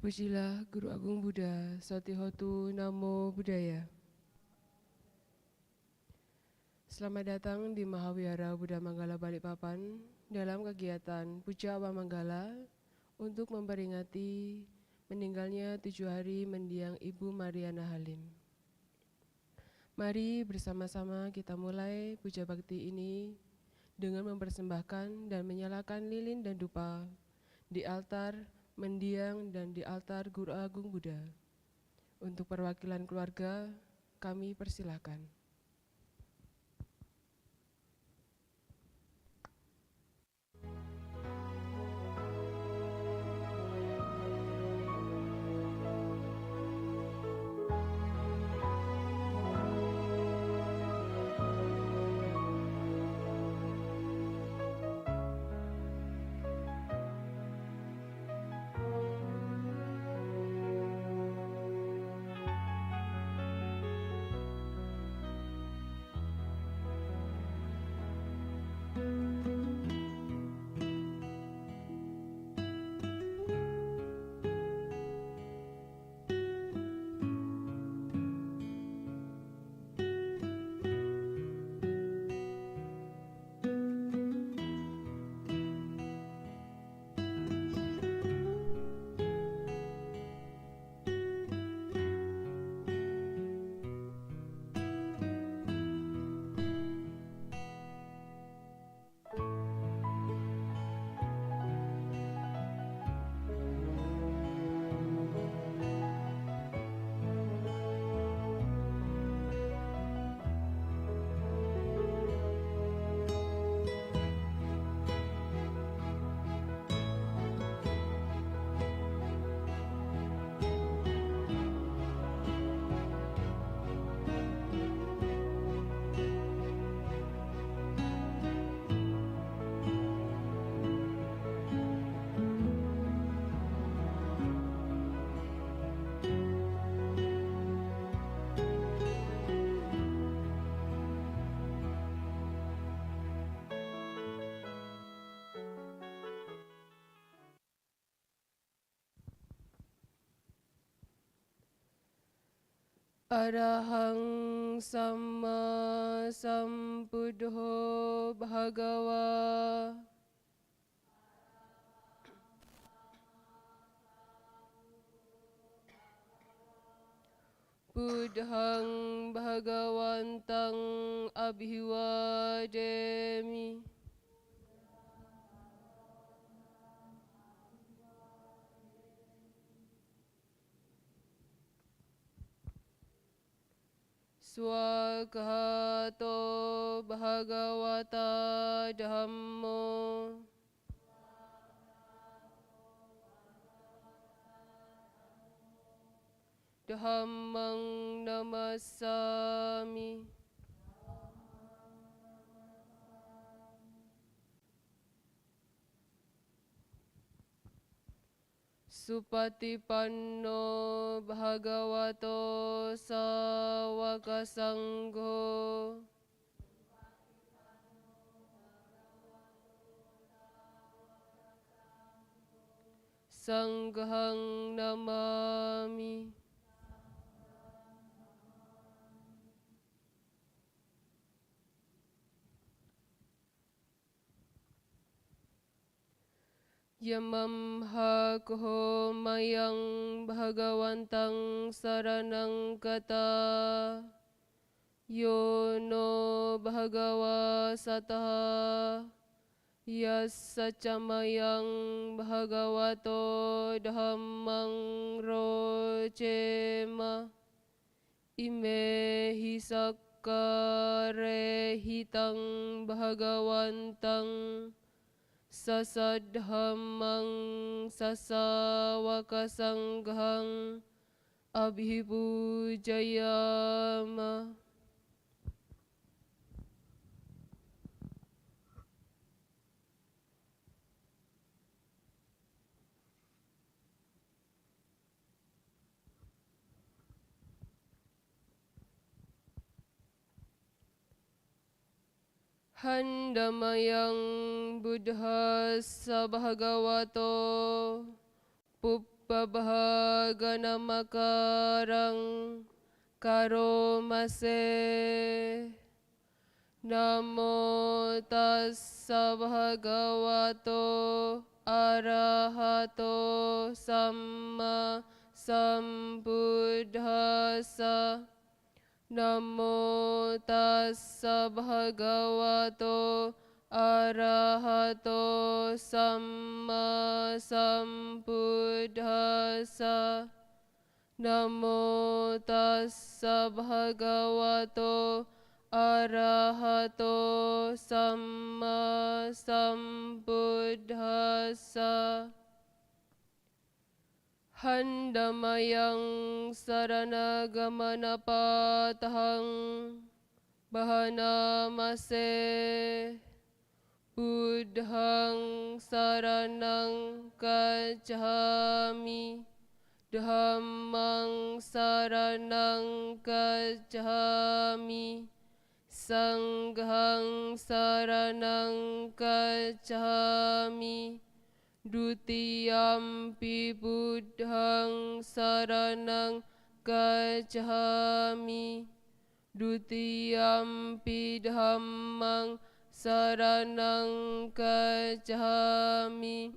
Terpujilah Guru Agung Buddha, Satihotu Namo Buddhaya. Selamat datang di Mahawihara Buddha Manggala Balikpapan dalam kegiatan Puja Awam Manggala untuk memperingati meninggalnya 7 hari mendiang Ibu Mariana Halim. Mari bersama-sama kita mulai puja bakti ini dengan mempersembahkan dan menyalakan lilin dan dupa di altar mendiang dan di altar Guru Agung Buddha. Untuk perwakilan keluarga, kami persilahkan. Arahang Samma Sambuddho Bhagava. Buddhang Bhagawantang Abhivademi. Swagato Bhagavata Dhammo. Dhammang Namassami. Supatipanno Bhagavato Sawaka Sangho. Sanghang Namami. Yamam hakoho mayang Bhagawantang saranang kata. Yono Bhagava Sataha. Yasacamayang Bhagavato Dhammang Rocema. Imehi sakkare hitang Bhagawantang. Sasadhammang sasawaka sanghang abhipujayama. Handamayang Buddha Sabhagavato pabahagana makarang karo mase. Namo tassa bhagavato arahato samma sambuddhassa. Namo tassa bhagavato arahato samma sambuddhassa. Namo tassa bhagavato arahato samma sambuddhassa. Handamayang saranagamana patahang bahanamase. Buddhang saranang gacchami. Dhammang saranang gacchami. Sanghang saranang gacchami. Dutiyampi buddhang saranang gacchami. Dutiyampi dhammang saranang gacchami.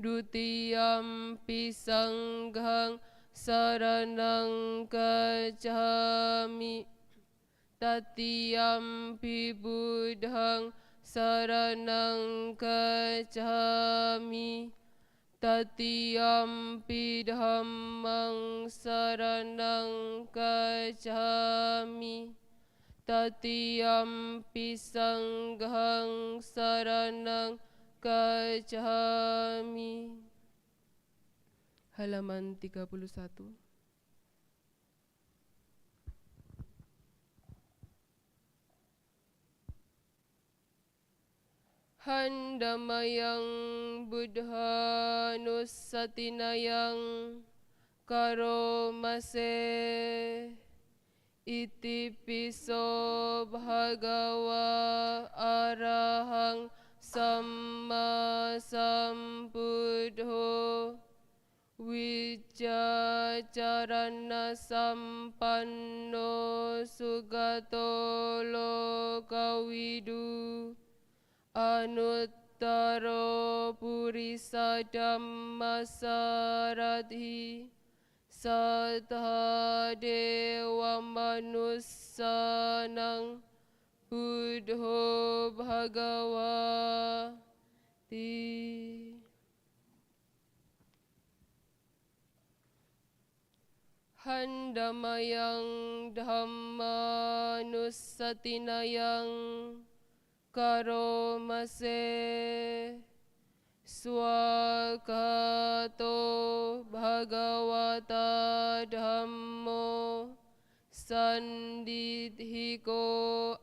Dutiyampi sanghang saranang gacchami. Tatiyampi buddhang saranang gacchami. Tatiyampi dhammang saranang gacchami. Tatiyampi sanghang saranang gacchami. Halaman 31. Handamayang buddhanusatinayang karomase. Itipiso bhagava arahang samma sambuddho. Wijjacarana sampanno sugato lokawidu. Anuttaro purisa dhammasarathi. Sattha dewa manussanang buddho bhagavati. Handamayang dhammanusatinayang karomase. Swakato bhagavata dhammo. Sandidhiko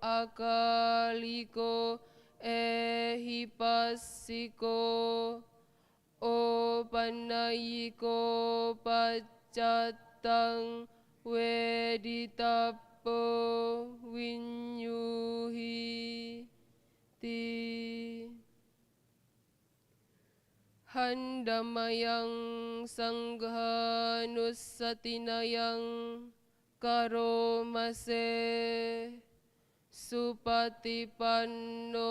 akaliko ehipassiko. Opanayiko paccatang weditappo vinyuhi ti. Handamayang sanghanusatinayang karomase. Supatipanno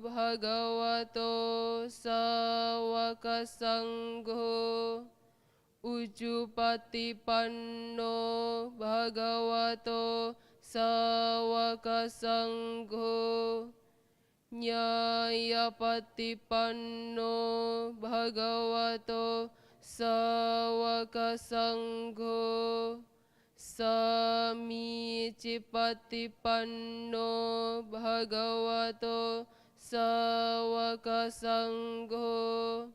bhagavato sawaka sangho. Ujupatipanno bhagavato sawaka sangho. Nyayapatipanno bhagavato sawaka sangho. Samicipatipanno bhagavato sawaka sangho.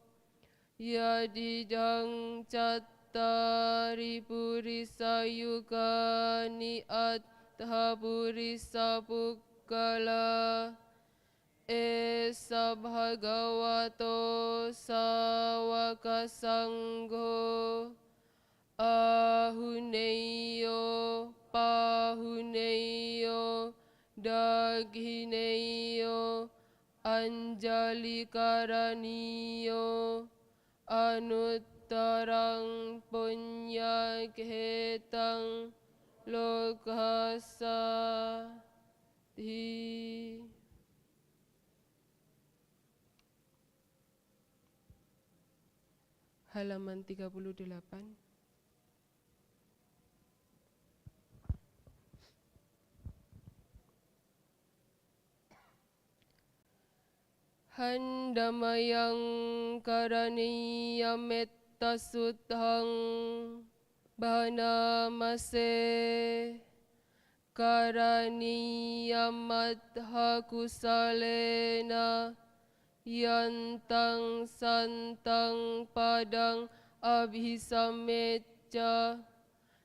Yadidang cattari purisa yukani attha purisa pukkala. Esa bhagavato sawaka sangho. Ahuneyo pahuneyo daghineyo anjali karaniyo. Anuttaro uttarang punyakhetang lokasati. Halaman 38. Handamayang karaniyam mettasudhang bhanamase karaniyam madha kusalena yantang santang padang abhisameca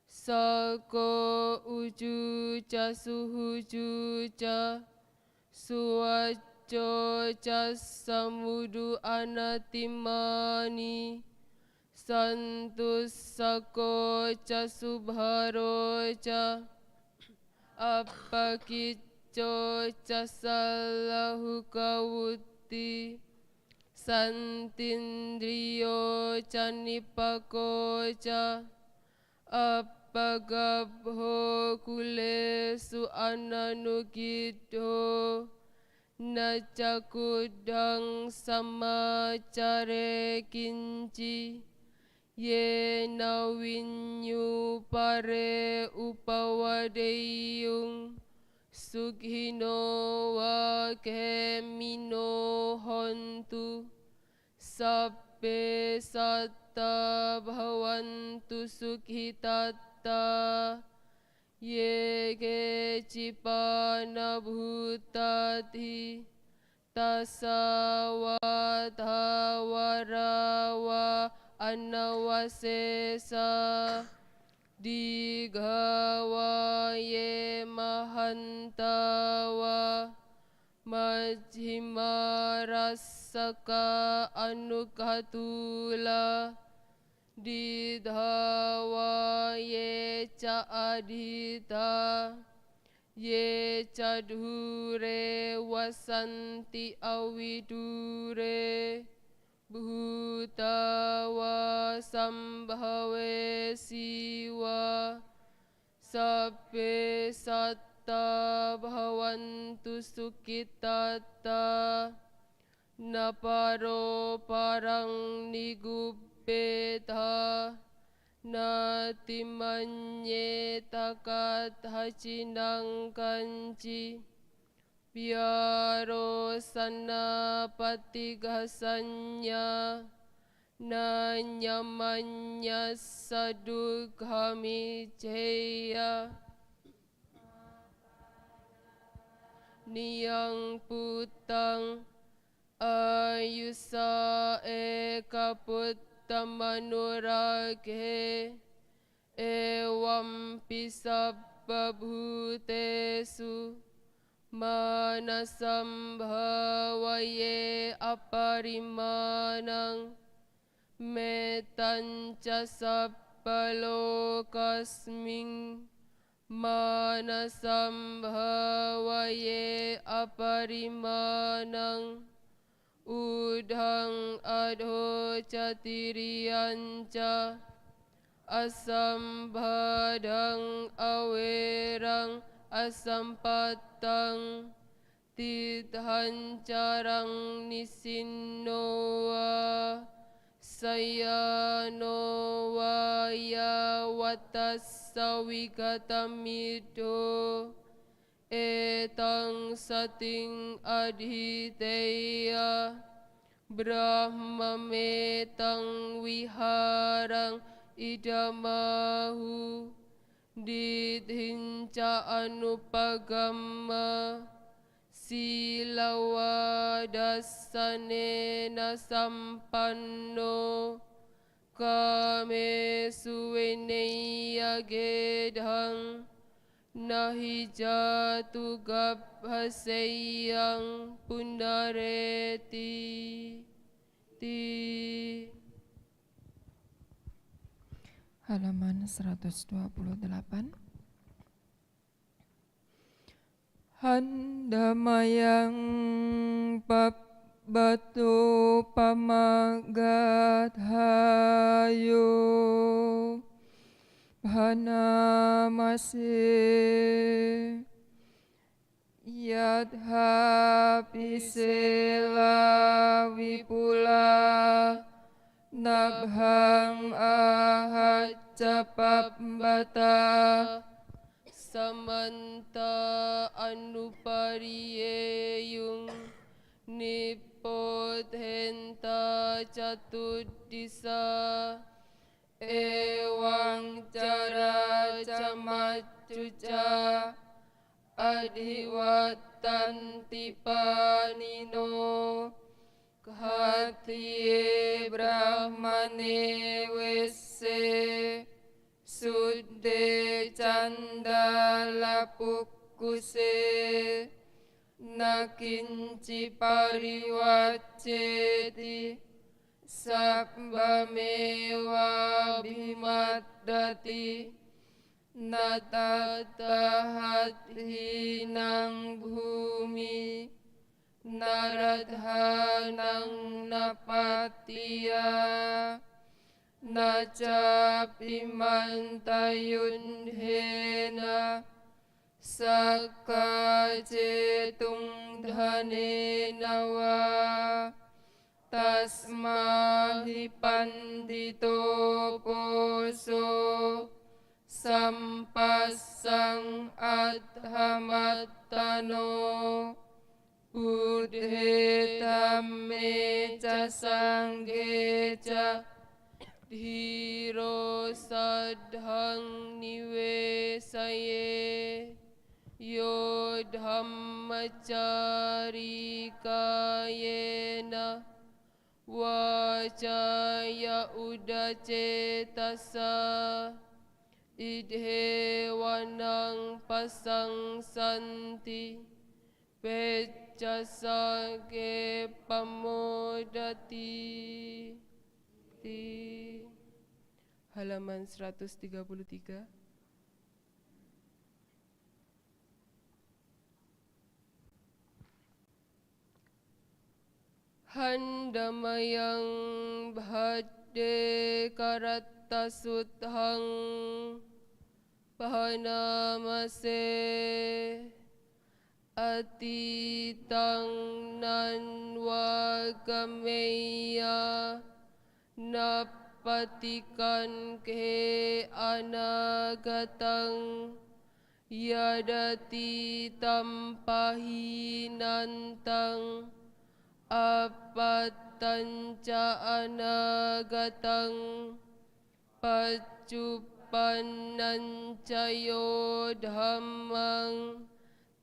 sako ujuca suhujuca suwaca Coca samudu anatimani santus sakoca subharoca apakiccoca sallahu kawuti santindriyo canipakoca apagabho kulesu ananukidho Nacakudang samacare kinci yena winyu pare upawadeyung sukhino wa kemino hontu sabbe satta bhavantu sukhitatta Yeke cipana bhutati tasawatawarawa anawasesa digawaye mahantawa majhimarasaka anukhatula Didhawa ye ca adhita ye ca dhure wasanti avidure bhutawa sambhave siwa sabbe satta bhavantu sukhitata naparo parang nigub Peta natimanye takat hacinang kanci biaro sana patigasanya nanyamanya sadukhami ceya niyang putang ayusa ekaput tamanurage ewam pisababhutesu manasambhavaye aparimanang metanca sappalokasming manasambhavaye aparimanang udhang adho catiriyanca asambhadang awerang asampatang tidhancarang nisinnowa sayanowa yawatassa wigatamidho etang sating adhiteya brahmametang viharang idamahu didhinca anupagamma silawadasanena sampanno kame suveneya gedhang nahi jatu gabhaseyang pundareti Halaman 128. Handamayang batu pamagat hayo bahana masih yadha pisela wipula nabhang ahad capap bata samanta anupariyeyung nipodhenta catuddisa ewang cara camacuca adhiwattanti panino khatiye brahmane wesse sudde candala pukkuse nakinci pariwacceti sabbhamewa bimaddati natatahathinang bhumi naradhanang napatiya nachapimantayundhena sakkacetung dhanena wa tasmahi pandito poso sampassang adhamattano buddhe dhamme ca sanghe ca dhiro sadhang nivesaye yo dhammacari kayena wacaya udacetasa idhe wanang pasang santi pecasage pamodati. Halaman 133. Handamayang bhadde karatta suthang pahanamase atitang nanwagameya napatikan ke anagatang yadati tampahinantang apatanca anagatang pacupannanca yo dhammang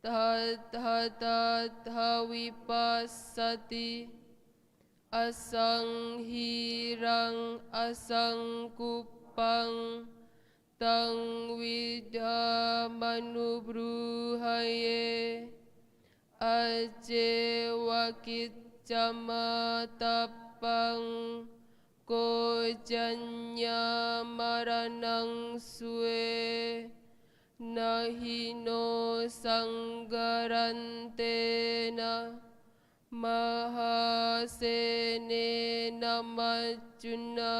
tatha vipassati asang hirang asang kupang tang widha manubruhaye ace wakit camatapang kojanya maranang sue nahino sanggarantena mahasene namacuna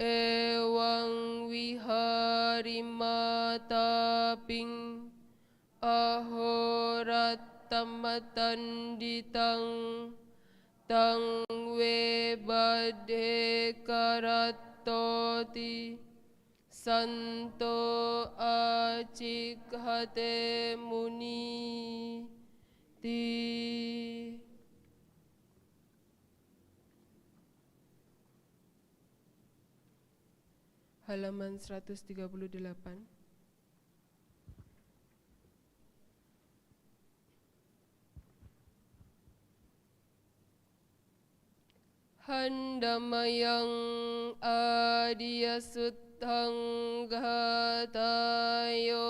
ewang wiharimataping ahorattammatanditang tang webadhe karattoti santo acikhate muni ti. Halaman 138. Handamayang adiyasuttang gatayo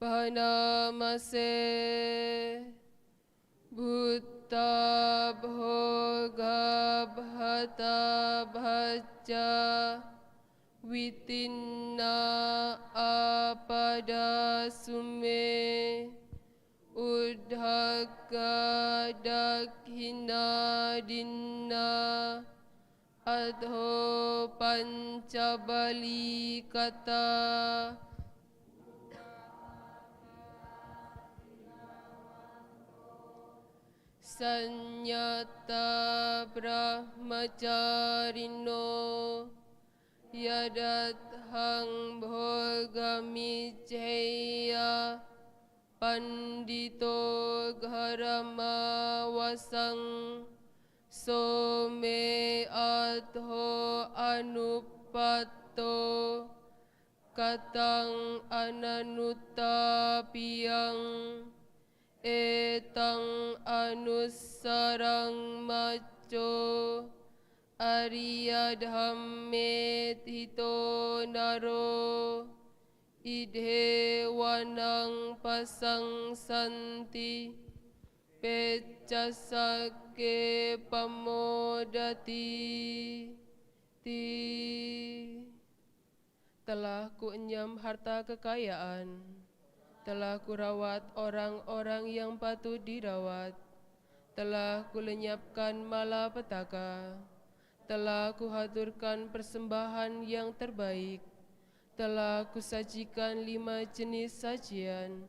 pahanamase Bhutta bhoga bhata bhaja witinna apada sume Uddhaka dakhina dinna adho pancabali kata sanyata brahmacarino yadathang bhogami ceya pandito gharama wasang some adho anupato katang ananutapiyang etang anusarang maco Arya dhamme tito naro idhe wanang pasang santi pecasake pamodati telah kuenyam harta kekayaan, telah kurawat orang-orang yang patut dirawat, telah kulenyapkan malapetaka, telah kuhaturkan persembahan yang terbaik, telah kusajikan 5 jenis sajian,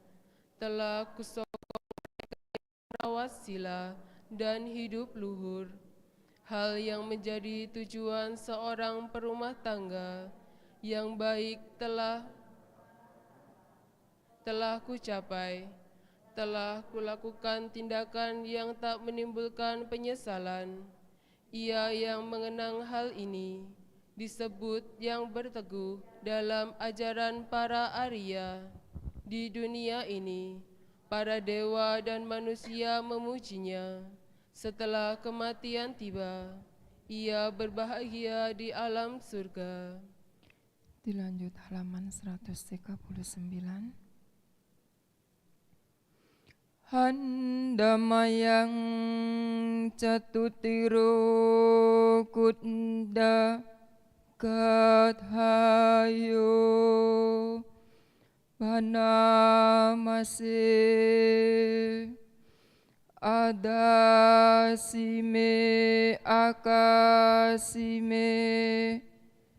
telah kusokong rawat sila dan hidup luhur, hal yang menjadi tujuan seorang perumah tangga yang baik telah kucapai, telah kulakukan tindakan yang tak menimbulkan penyesalan. Ia yang mengenang hal ini disebut yang berteguh dalam ajaran para Arya. Di dunia ini, para dewa dan manusia memujinya. Setelah kematian tiba, ia berbahagia di alam surga. Dilanjut halaman 139. Handamayang catutiro kunda kathayo banamase adasime akasime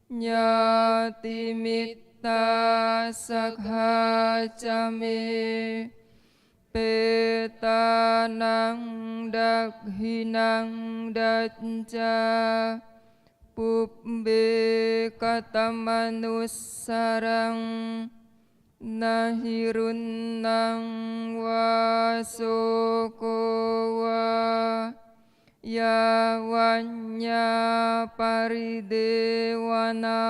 nyatimitta sakhacame petanang dakhinang datca pubbe katamanusarang nahirunnang wasokowa yawanya paridewana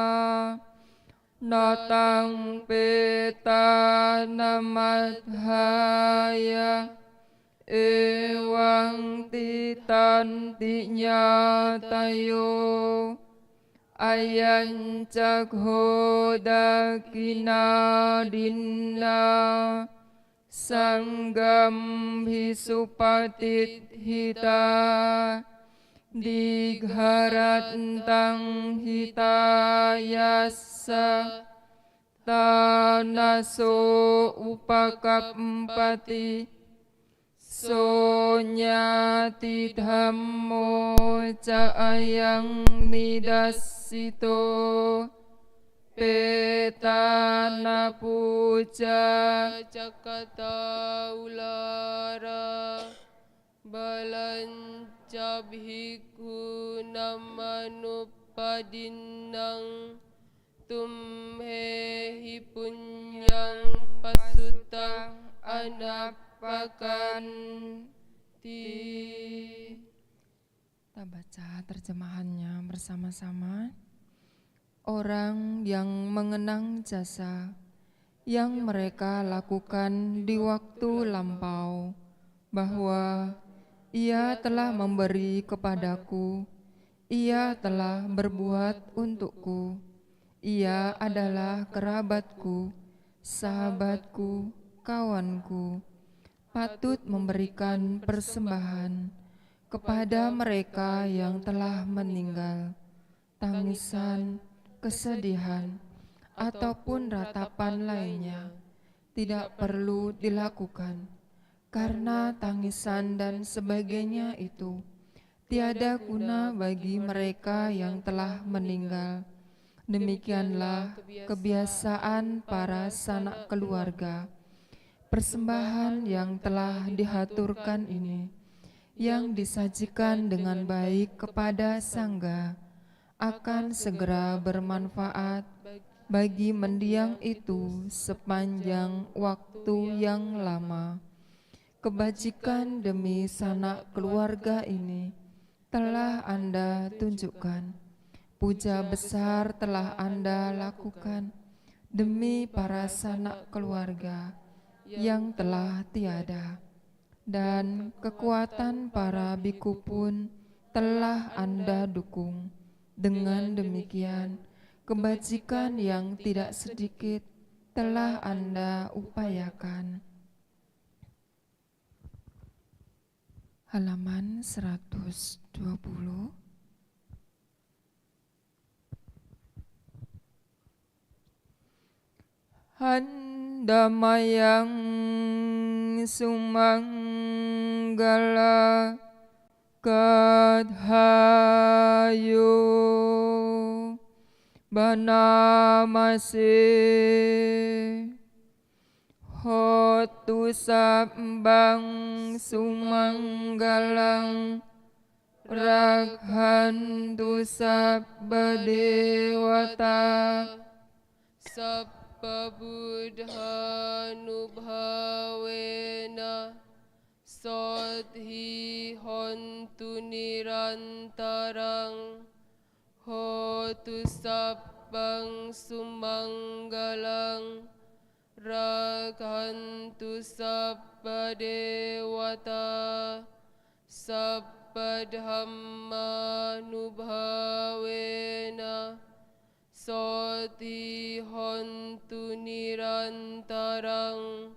natang petanamadhaya ewang titantinya tayo ayan cakhoda kinadinna sanggam hisupatit hita digharantang hitayasa tanaso upakampati sonyati dhammo caayang nidasito petana puja cakata ulara balanca bhikkhu namanupadinang tumhehi punyang pasutang anapakan Kita baca terjemahannya bersama-sama. Orang yang mengenang jasa yang mereka lakukan di waktu lampau, bahwa ia telah memberi kepadaku, ia telah berbuat untukku, ia adalah kerabatku, sahabatku, kawanku, patut memberikan persembahan kepada mereka yang telah meninggal, tangisan, kesedihan, ataupun ratapan lainnya tidak perlu dilakukan, karena tangisan dan sebagainya itu tiada guna bagi mereka yang telah meninggal. Demikianlah kebiasaan para sanak keluarga. Persembahan yang telah dihaturkan ini, yang disajikan dengan baik kepada sangga, akan segera bermanfaat bagi mendiang itu sepanjang waktu yang lama. Kebajikan demi sanak keluarga ini telah Anda tunjukkan. Puja besar telah Anda lakukan demi para sanak keluarga yang telah tiada, dan kekuatan para biku pun telah Anda dukung. Dengan demikian, kebajikan yang tidak sedikit telah Anda upayakan. Halaman 120. Handamayang sumanggala kadhayo banamase hotu sambang sumanggalang raghantu sabba dewata Buddhanubhavena Sodhi hontu nirantarang Hotu sabbang sumanggalang Raghantu sabba dewata Sabba dhamma nubhavena Soti hontu nirantarang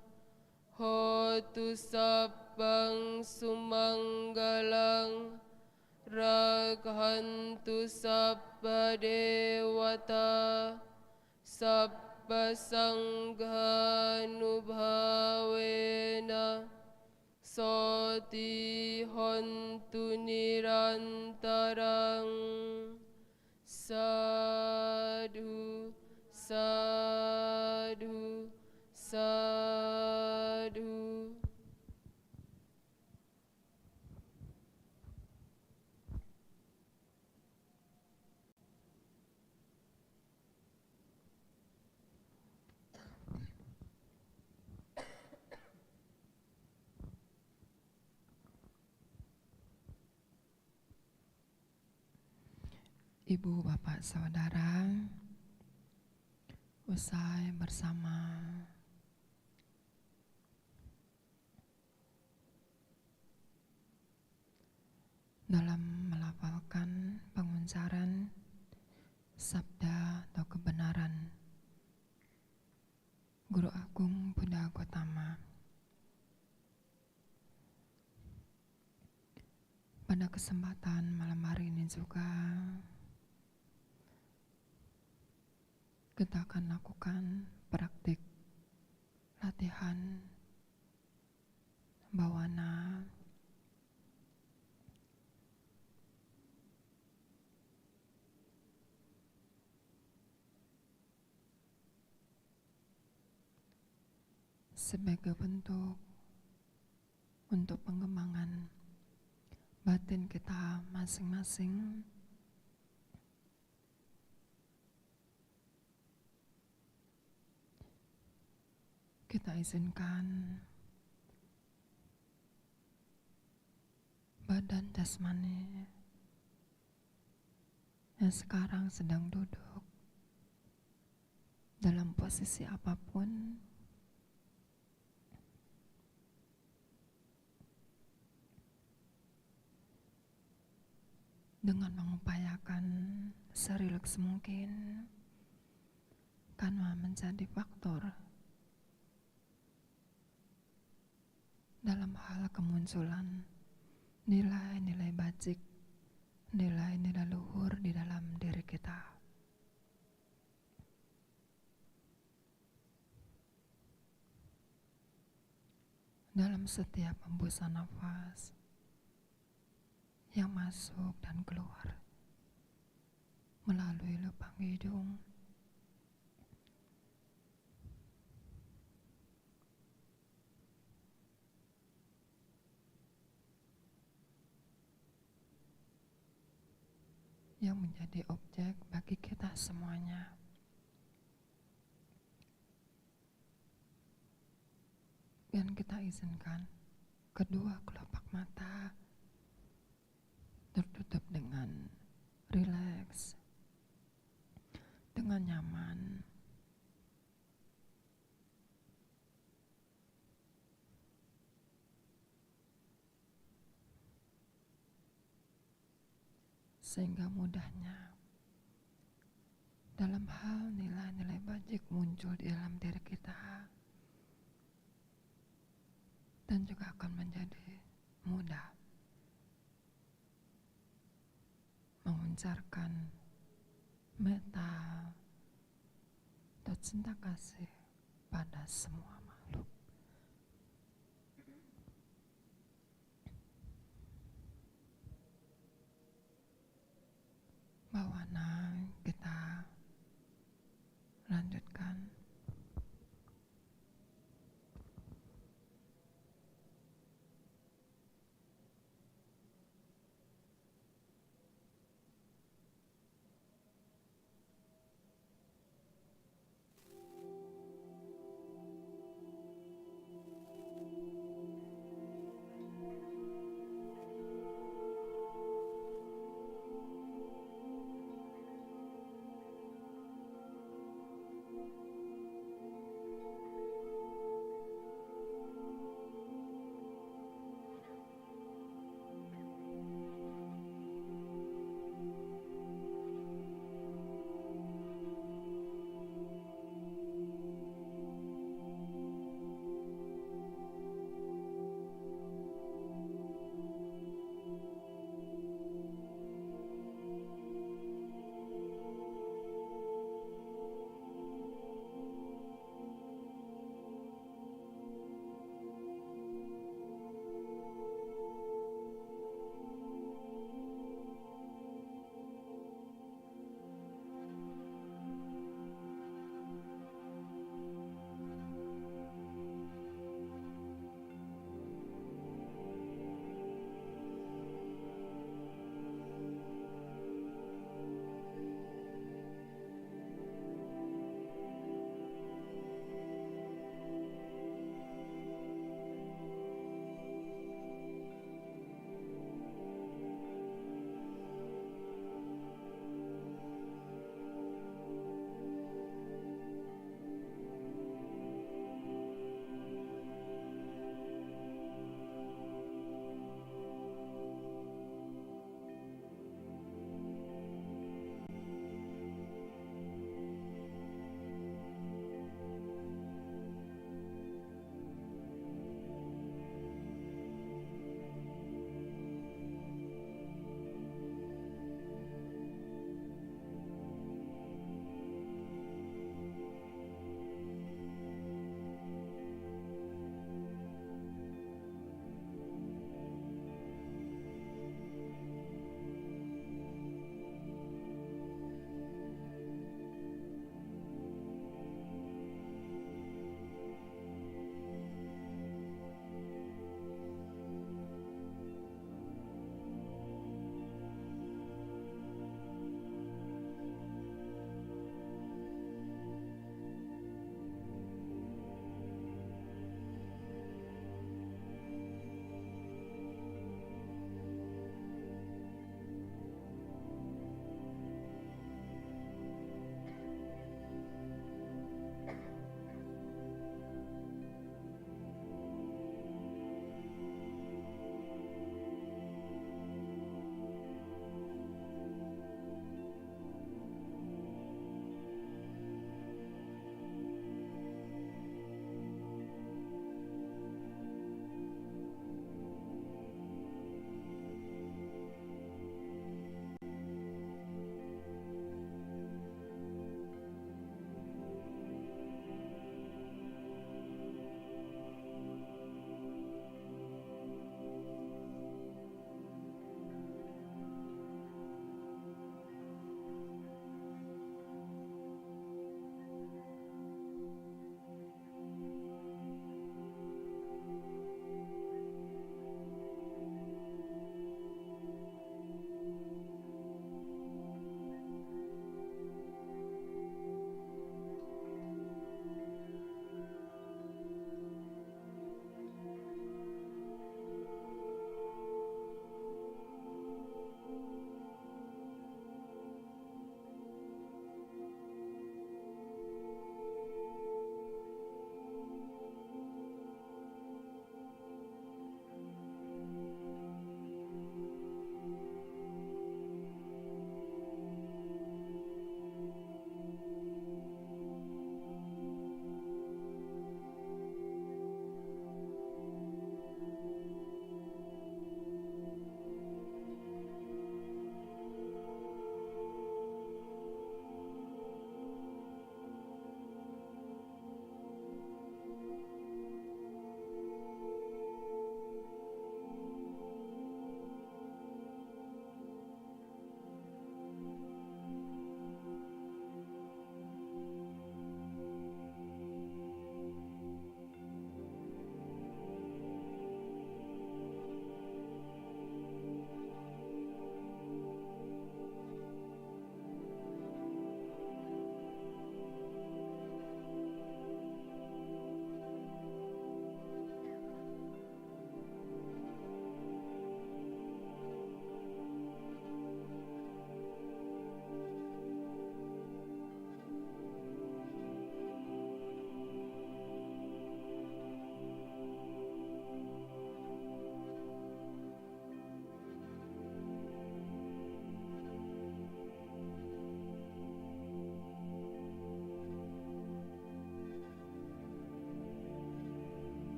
Hotu sabbang sumanggalang Raghantu sabba dewata Sabba sangha nubhavena Soti hontu nirantarang Sadhu, sadhu, sadhu. Ibu, bapak, saudara, usai bersama dalam melafalkan penguncaran sabda atau kebenaran Guru Agung Buddha Gautama. Pada kesempatan malam hari ini juga kita akan lakukan praktik latihan bawana sebagai bentuk untuk pengembangan batin kita masing-masing. Kita izinkan badan jasmani yang sekarang sedang duduk dalam posisi apapun dengan mengupayakan serileks mungkin karena menjadi faktor dalam hal kemunculan nilai-nilai bajik, nilai-nilai luhur di dalam diri kita. dalam setiap hembusan nafas yang masuk dan keluar melalui lubang hidung. Yang menjadi objek bagi kita semuanya. Dan kita izinkan kedua kelopak mata tertutup dengan rileks, dengan nyaman. Sehingga mudahnya dalam hal nilai-nilai bajik muncul di dalam diri kita, dan juga akan menjadi mudah memancarkan meta atau cinta kasih pada semua makhluk. Bawana kita lanjutkan.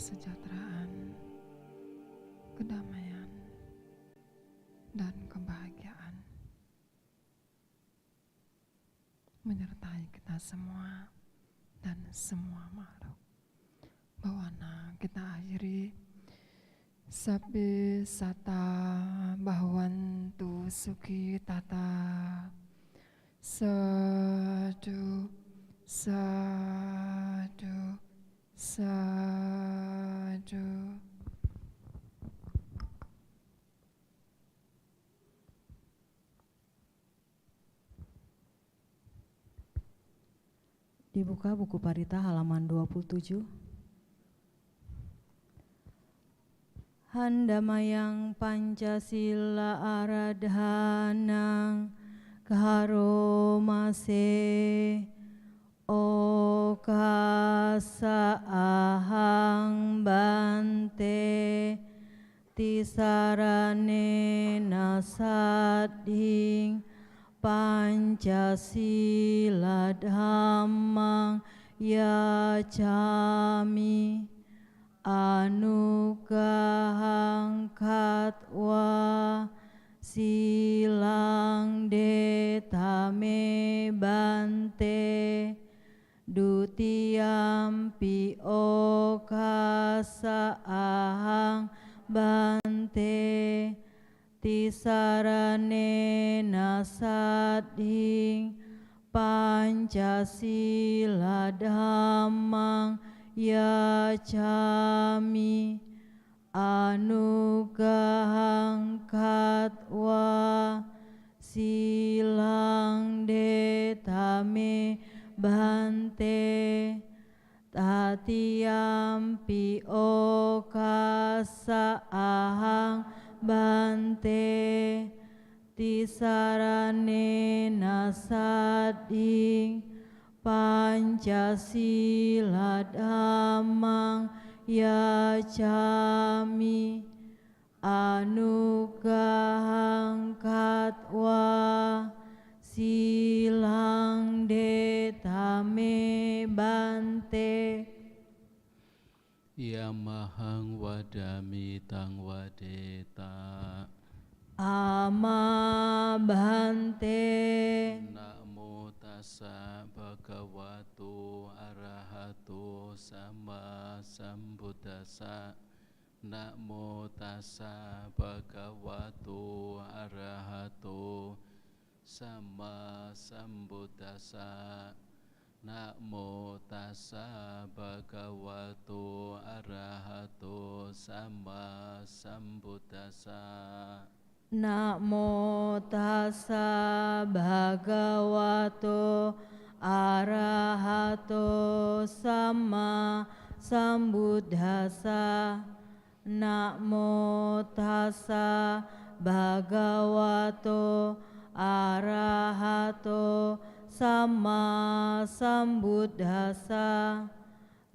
kesejahteraan, kedamaian, dan kebahagiaan menyertai kita semua dan semua makhluk. Bawana kita akhiri Sabi sata bahwantu suki tata. Sadu, sadu, sadu. Dibuka buku Parita halaman 27. Handamayang Pancasila aradhanang kaharomase okasa ahang bante tisarane nasadhing Pancasila dhammang yacami anugahang katwa silang detame bante dutiyampi okasa ahang bante tisarane nasadhing Pancasila dhammang yacami anugahang katwa silang detame bante tatiyampi okasa ahang bante tisarane nasadhing Pancasila dhammang yacami anugahang katwa silang detame bante yamahang wadami tang wadeta ama bante namo tassa bhagavato arahato sama sambuddhassa namo tassa bhagavato arahato sama sambuddhassa namo tassa bhagavato arahato sama sambuddhassa Namo tassa bhagavato arahato sama sambuddhassa. Namo tassa bhagavato arahato sama sambuddhassa.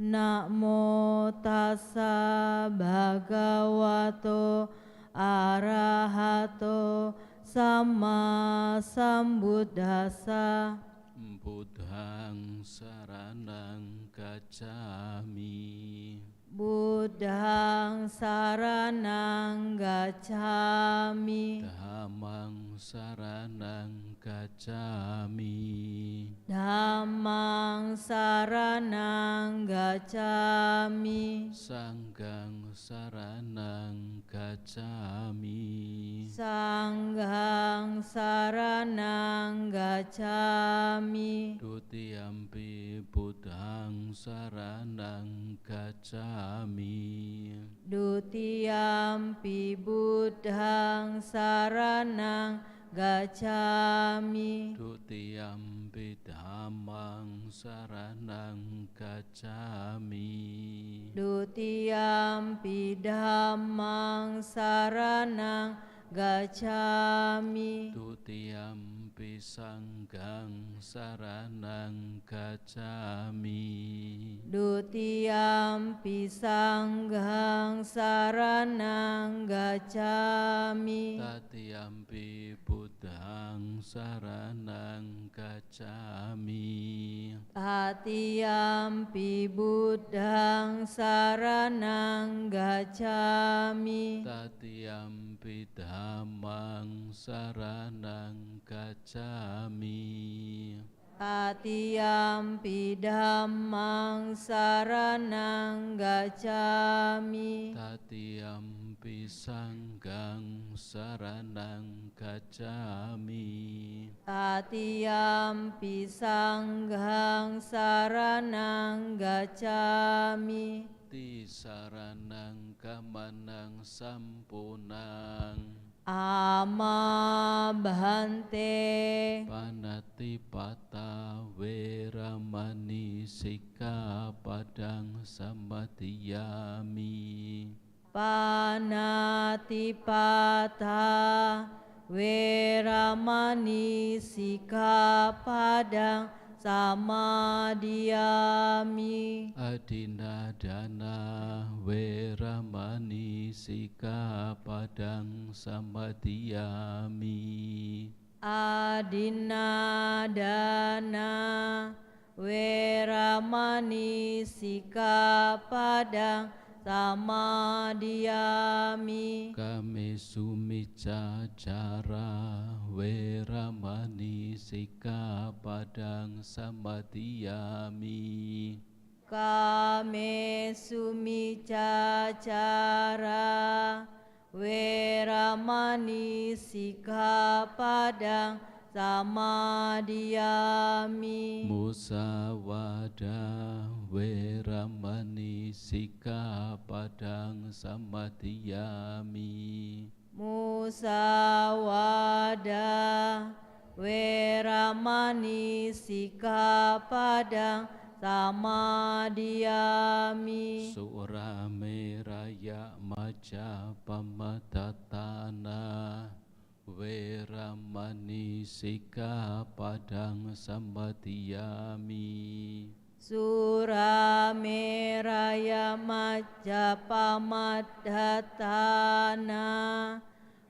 Namo tassa bhagavato arahato sama sambuddhassa. Buddhang saranang gacchami. Buddhang saranang gacchami. Dhammang saranang gacchami. Dhammang saranang gacchami. Sanghang saranang gacchami. Sanghang saranang gacchami. Dutiyampi buddhang saranang gacchami. Dutiyampi buddhang saranang gacchami. Dutiyampi dhammang saranang gacchami. Dutiyampi dhammang saranang gacchami. Dutiyampi sanghang saranang gacchami. Dutiyampi sanghang saranang gacchami. Tatiyampi buddhang Buddhang saranang gacchami. Tatiyampi Buddhang saranang gacchami. Tatiyampi dhammang saranang gacchami. Tatiyampi dhammang saranang gacchami. Tatiyampi sanghang saranang gacchami. Tatiyampi sanghang saranang gacchami. Tisaranang gamanang sampunang. Ama bhante. Panatipata weramani sikkhapadang samadhiyami. Panatipata weramani sikkhapadang samadhiyami. Adinadana weramani sikkhapadang samadhiyami. Adinadana weramani sikkhapadang samadhiyami. Kame sumicacara weramani sikkhapadang samadhiyami. Kame sumicacara weramani sikkhapadang samadhiyami. Musawada weramani sikkhapadang samadhiyami. Musawada weramani sikkhapadang samadhiyami. Surameraya majapamadatana weramani sikkhapadang samadhiyami. Surameraya majapamadatana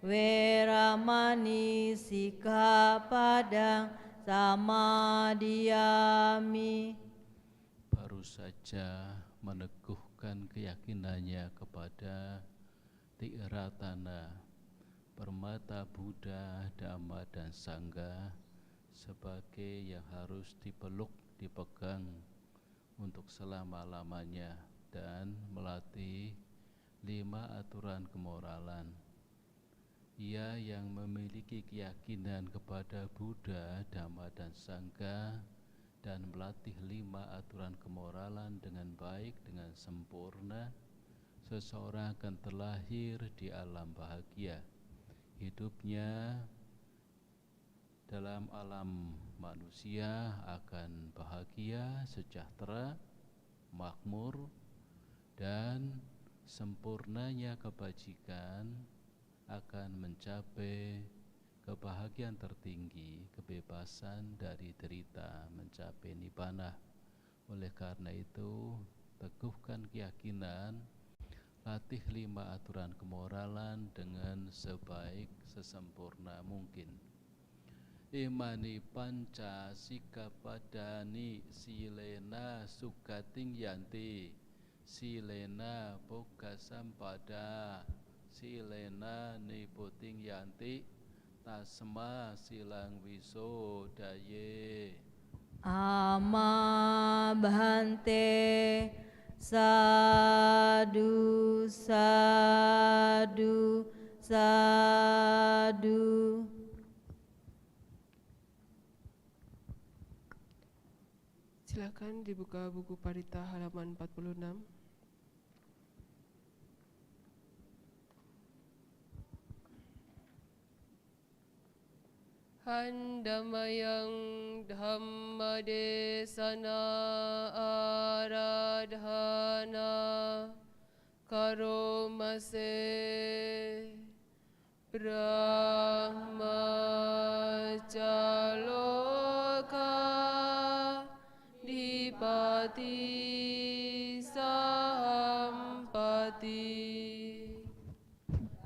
weramani sikkhapadang samadhiyami. Baru saja meneguhkan keyakinannya kepada Tiratana, permata Buddha, Dhamma, dan Sangha sebagai yang harus dipeluk, dipegang untuk selama-lamanya, dan melatih 5 aturan kemoralan. Ia yang memiliki keyakinan kepada Buddha, Dhamma, dan Sangha dan melatih 5 aturan kemoralan dengan baik, dengan sempurna, seseorang akan terlahir di alam bahagia. Hidupnya dalam alam manusia akan bahagia, sejahtera, makmur, dan sempurnanya kebajikan akan mencapai kebahagiaan tertinggi, kebebasan dari derita, mencapai nibbana. Oleh karena itu, teguhkan keyakinan, latih 5 aturan kemoralan dengan sebaik, sesempurna mungkin. Imani panca sikappadani silena sugating yanti, silena boga sampada, silena niputing yanti, tasma silang wisodaye. Ama bhante. Sadu, sadu, sadu. Silakan dibuka buku Parita halaman 46. Handamayang dhammadesana aradhana karomase brahmacaloka dipati sampati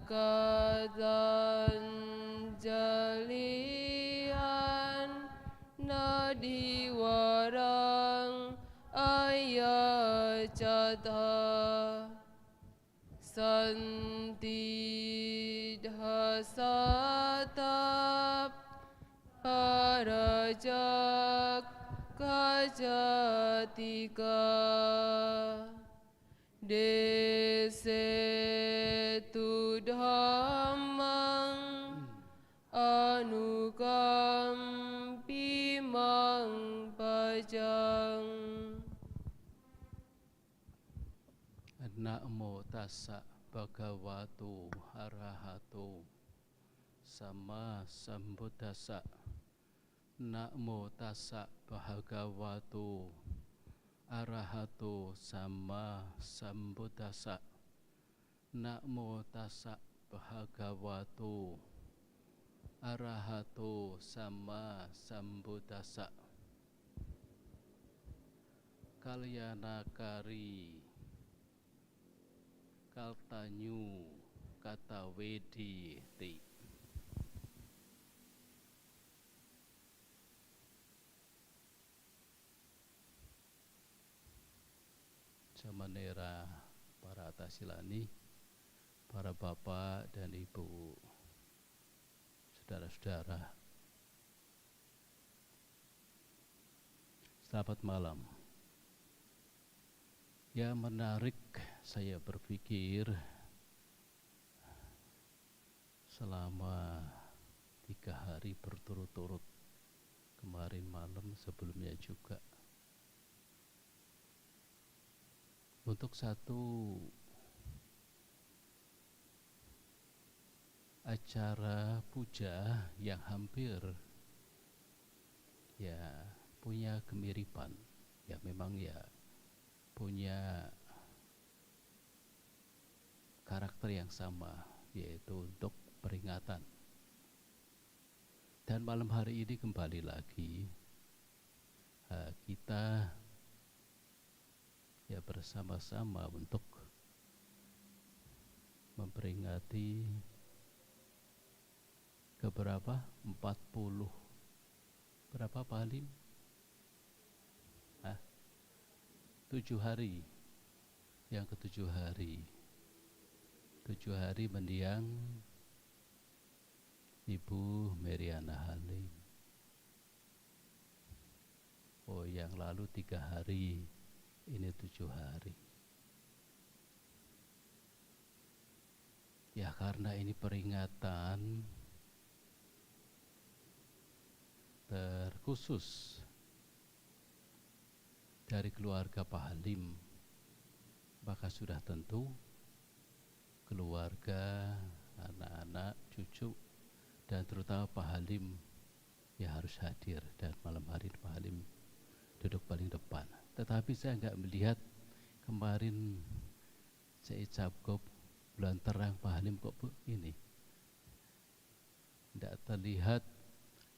katanjali Jatha Santidha Satap Parajak Kajatika Desetu Dhammang Anukampi Mang Pajang. Namo tassa bhagavato arahato sama sambuddhassa. Namo tassa bhagavato arahato sama sambuddhassa. Namo tassa bhagavato arahato sama sambuddhassa. Kalyanakari Kaltanyu Kata Wedi Ti. Samanera para tasilani, para bapak dan ibu, saudara-saudara, selamat malam. Ya, menarik saya berpikir selama 3 hari berturut-turut, kemarin malam sebelumnya juga, untuk satu acara puja yang hampir ya punya kemiripan, ya memang ya punya karakter yang sama, yaitu untuk peringatan. Dan malam hari ini kembali lagi kita ya bersama-sama untuk memperingati keberapa? 40 berapa Pak Halim? 7 hari, yang ke-7 hari, 7 hari mendiang Ibu Meriana Halim. Oh, yang lalu 3 hari, ini 7 hari. Ya, karena ini peringatan terkhusus dari keluarga Pak Halim, maka sudah tentu keluarga, anak-anak, cucu, dan terutama Pak Halim ya harus hadir. Dan malam hari Pak Halim duduk paling depan. Tetapi saya enggak melihat kemarin saya Capgub bulan terang Pak Halim kok ini tidak terlihat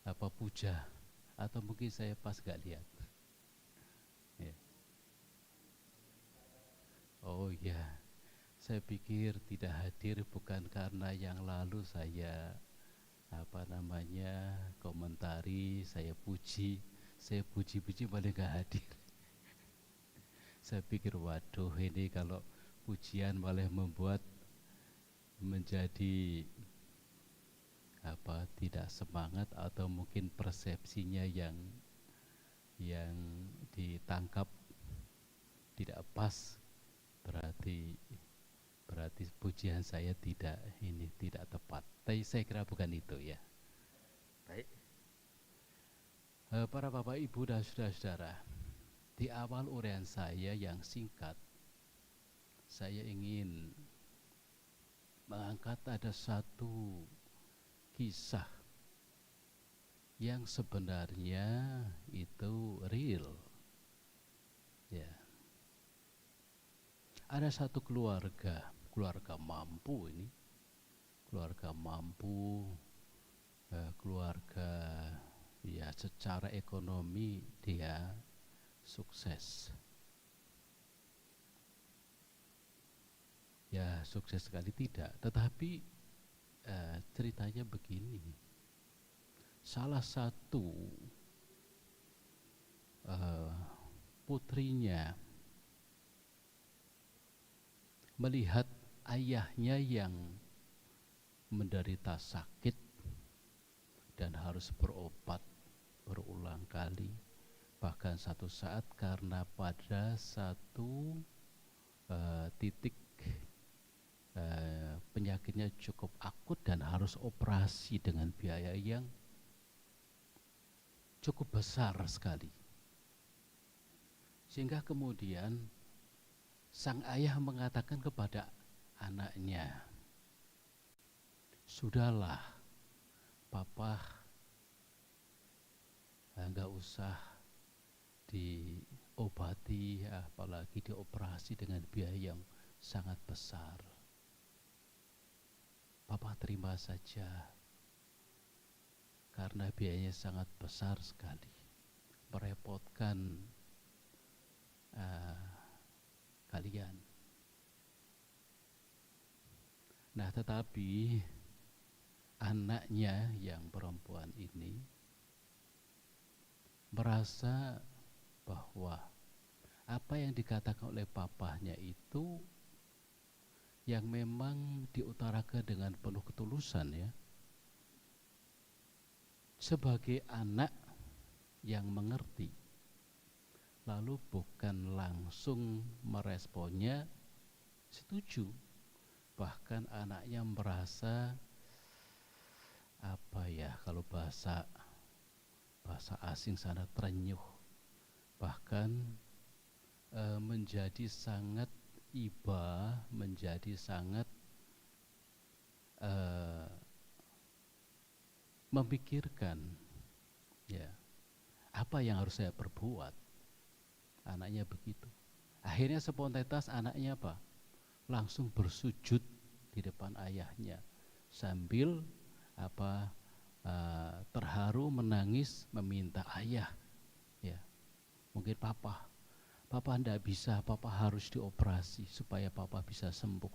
apa puja, atau mungkin saya pas enggak lihat. Ya. Oh ya, saya pikir tidak hadir bukan karena yang lalu saya komentari, saya puji malah enggak hadir. Saya pikir waduh, ini kalau pujian malah membuat menjadi tidak semangat, atau mungkin persepsinya yang ditangkap tidak pas, berarti pujian saya tidak tepat. Tapi saya kira bukan itu ya. Baik. Para bapak ibu dan saudara-saudara, di awal uraian saya yang singkat, saya ingin mengangkat ada satu kisah yang sebenarnya itu real. Ya. Ada satu keluarga mampu ini, keluarga ya secara ekonomi dia sukses. Ya sukses sekali tidak, tetapi ceritanya begini. Salah satu putrinya melihat ayahnya yang menderita sakit dan harus berobat berulang kali. Bahkan satu saat karena pada satu titik penyakitnya cukup akut dan harus operasi dengan biaya yang cukup besar sekali. Sehingga kemudian sang ayah mengatakan kepada anaknya, "Sudahlah, papa enggak usah diobati, apalagi dioperasi dengan biaya yang sangat besar. Papa terima saja, karena biayanya sangat besar sekali, merepotkan kalian." Nah, tetapi anaknya yang perempuan ini merasa bahwa apa yang dikatakan oleh papahnya itu yang memang diutarakan dengan penuh ketulusan, ya. Sebagai anak yang mengerti, lalu bukan langsung meresponnya setuju. Bahkan anaknya merasa kalau bahasa asing sana terenyuh, bahkan menjadi sangat iba, menjadi sangat memikirkan, ya, apa yang harus saya perbuat. Anaknya begitu. Akhirnya spontanitas anaknya apa? Langsung bersujud di depan ayahnya sambil terharu menangis meminta, "Ayah, ya, mungkin papa enggak bisa, papa harus dioperasi supaya papa bisa sembuh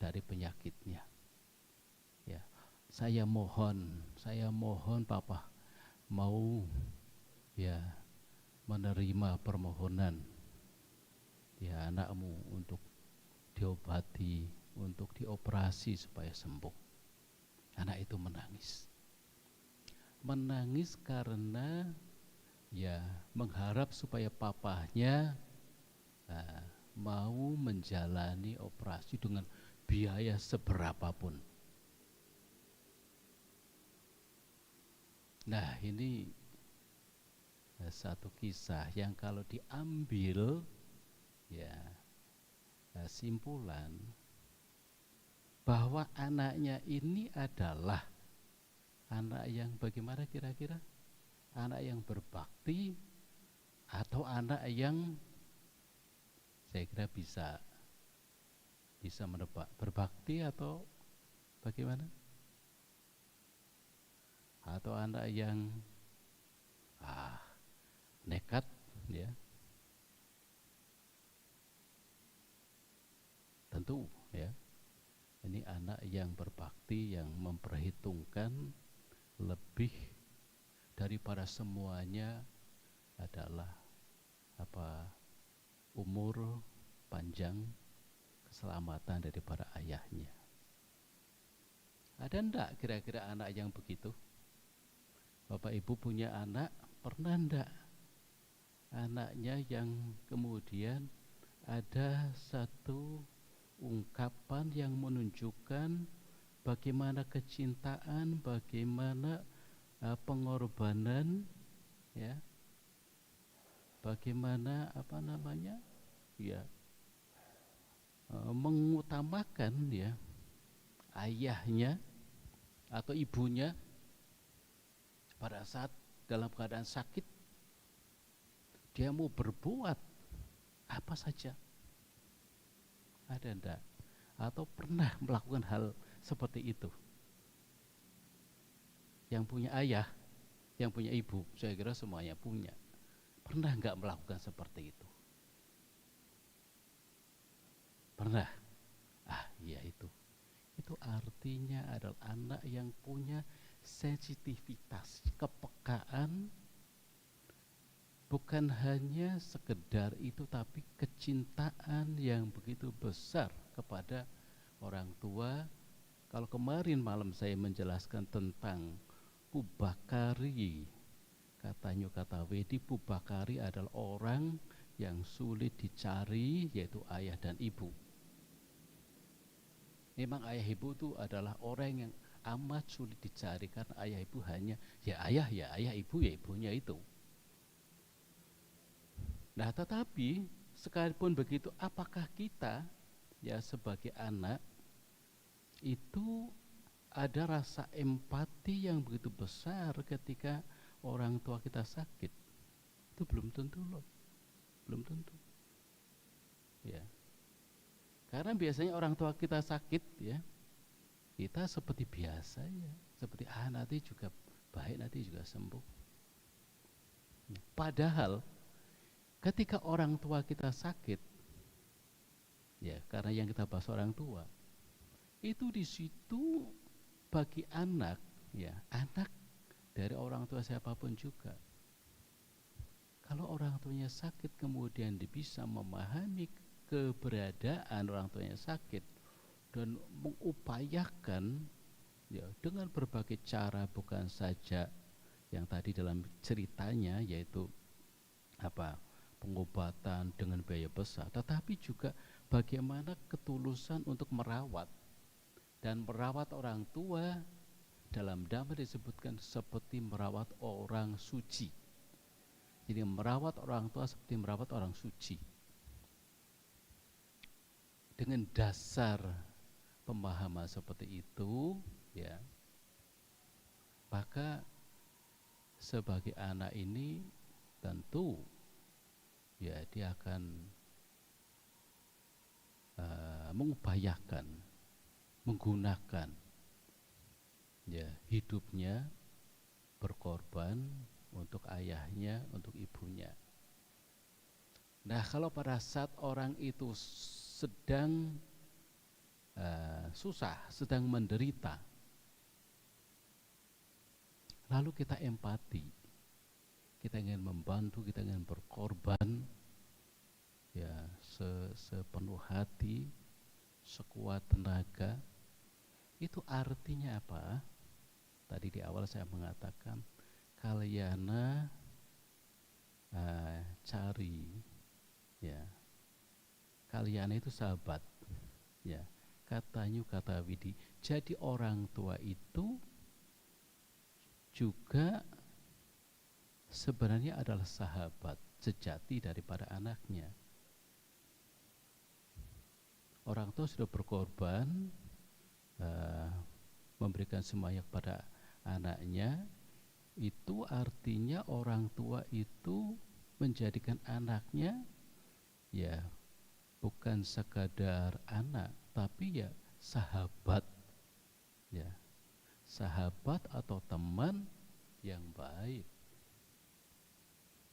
dari penyakitnya. Ya, saya mohon papa mau, ya, menerima permohonan, ya, anakmu untuk diobati, untuk dioperasi supaya sembuh." Anak itu menangis karena, ya, mengharap supaya papahnya mau menjalani operasi dengan biaya seberapapun. Nah, ini satu kisah yang kalau diambil, ya, simpulan bahwa anaknya ini adalah anak yang bagaimana kira-kira? Anak yang berbakti atau anak yang saya kira bisa menebak, berbakti atau bagaimana? Atau anak yang nekat, ya. Tentu, ya, ini anak yang berbakti, yang memperhitungkan lebih daripada semuanya adalah umur panjang, keselamatan daripada ayahnya. Ada enggak kira-kira anak yang begitu? Bapak Ibu punya anak, pernah enggak anaknya yang kemudian ada satu ungkapan yang menunjukkan bagaimana kecintaan, bagaimana pengorbanan, ya, bagaimana ya, mengutamakan, ya, ayahnya atau ibunya pada saat dalam keadaan sakit, dia mau berbuat apa saja. Ada enggak? Atau pernah melakukan hal seperti itu? Yang punya ayah, yang punya ibu, saya kira semuanya punya. Pernah enggak melakukan seperti itu? Pernah? Iya itu. Itu artinya adalah anak yang punya sensitivitas, kepekaan bukan hanya sekedar itu, tapi kecintaan yang begitu besar kepada orang tua. Kalau kemarin malam saya menjelaskan tentang Pubakari, katanya kata Wedi, Pubakari adalah orang yang sulit dicari, yaitu ayah dan ibu. Memang ayah ibu itu adalah orang yang amat sulit dicari, karena ayah ibu hanya ya ayah, ibu ya ibunya itu. Nah, tetapi sekalipun begitu, apakah kita ya sebagai anak itu ada rasa empati yang begitu besar ketika orang tua kita sakit? Itu belum tentu loh, belum tentu. Ya, karena biasanya orang tua kita sakit ya, kita seperti biasa ya, seperti nanti juga baik, nanti juga sembuh. Padahal ketika orang tua kita sakit, ya karena yang kita bahas orang tua, itu di situ bagi anak, ya anak dari orang tua siapapun juga, kalau orang tuanya sakit kemudian dia bisa memahami keberadaan orang tuanya sakit dan mengupayakan ya dengan berbagai cara, bukan saja yang tadi dalam ceritanya yaitu pengobatan dengan biaya besar, tetapi juga bagaimana ketulusan untuk merawat. Dan merawat orang tua dalam Dhamma disebutkan seperti merawat orang suci. Jadi merawat orang tua seperti merawat orang suci. Dengan dasar pemahaman seperti itu, ya, maka sebagai anak ini tentu ya dia akan mengupayakan, menggunakan ya hidupnya, berkorban untuk ayahnya, untuk ibunya. Nah, kalau pada saat orang itu sedang susah, sedang menderita, lalu kita empati, kita ingin membantu, kita ingin berkorban ya sepenuh hati, sekuat tenaga. Itu artinya apa? Tadi di awal saya mengatakan kalyana cari, ya kalyana itu sahabat, ya katanya kata Widi. Jadi orang tua itu juga sebenarnya adalah sahabat sejati daripada anaknya. Orang tua sudah berkorban, memberikan semuanya kepada anaknya. Itu artinya orang tua itu menjadikan anaknya ya bukan sekadar anak, tapi ya sahabat, ya sahabat atau teman yang baik.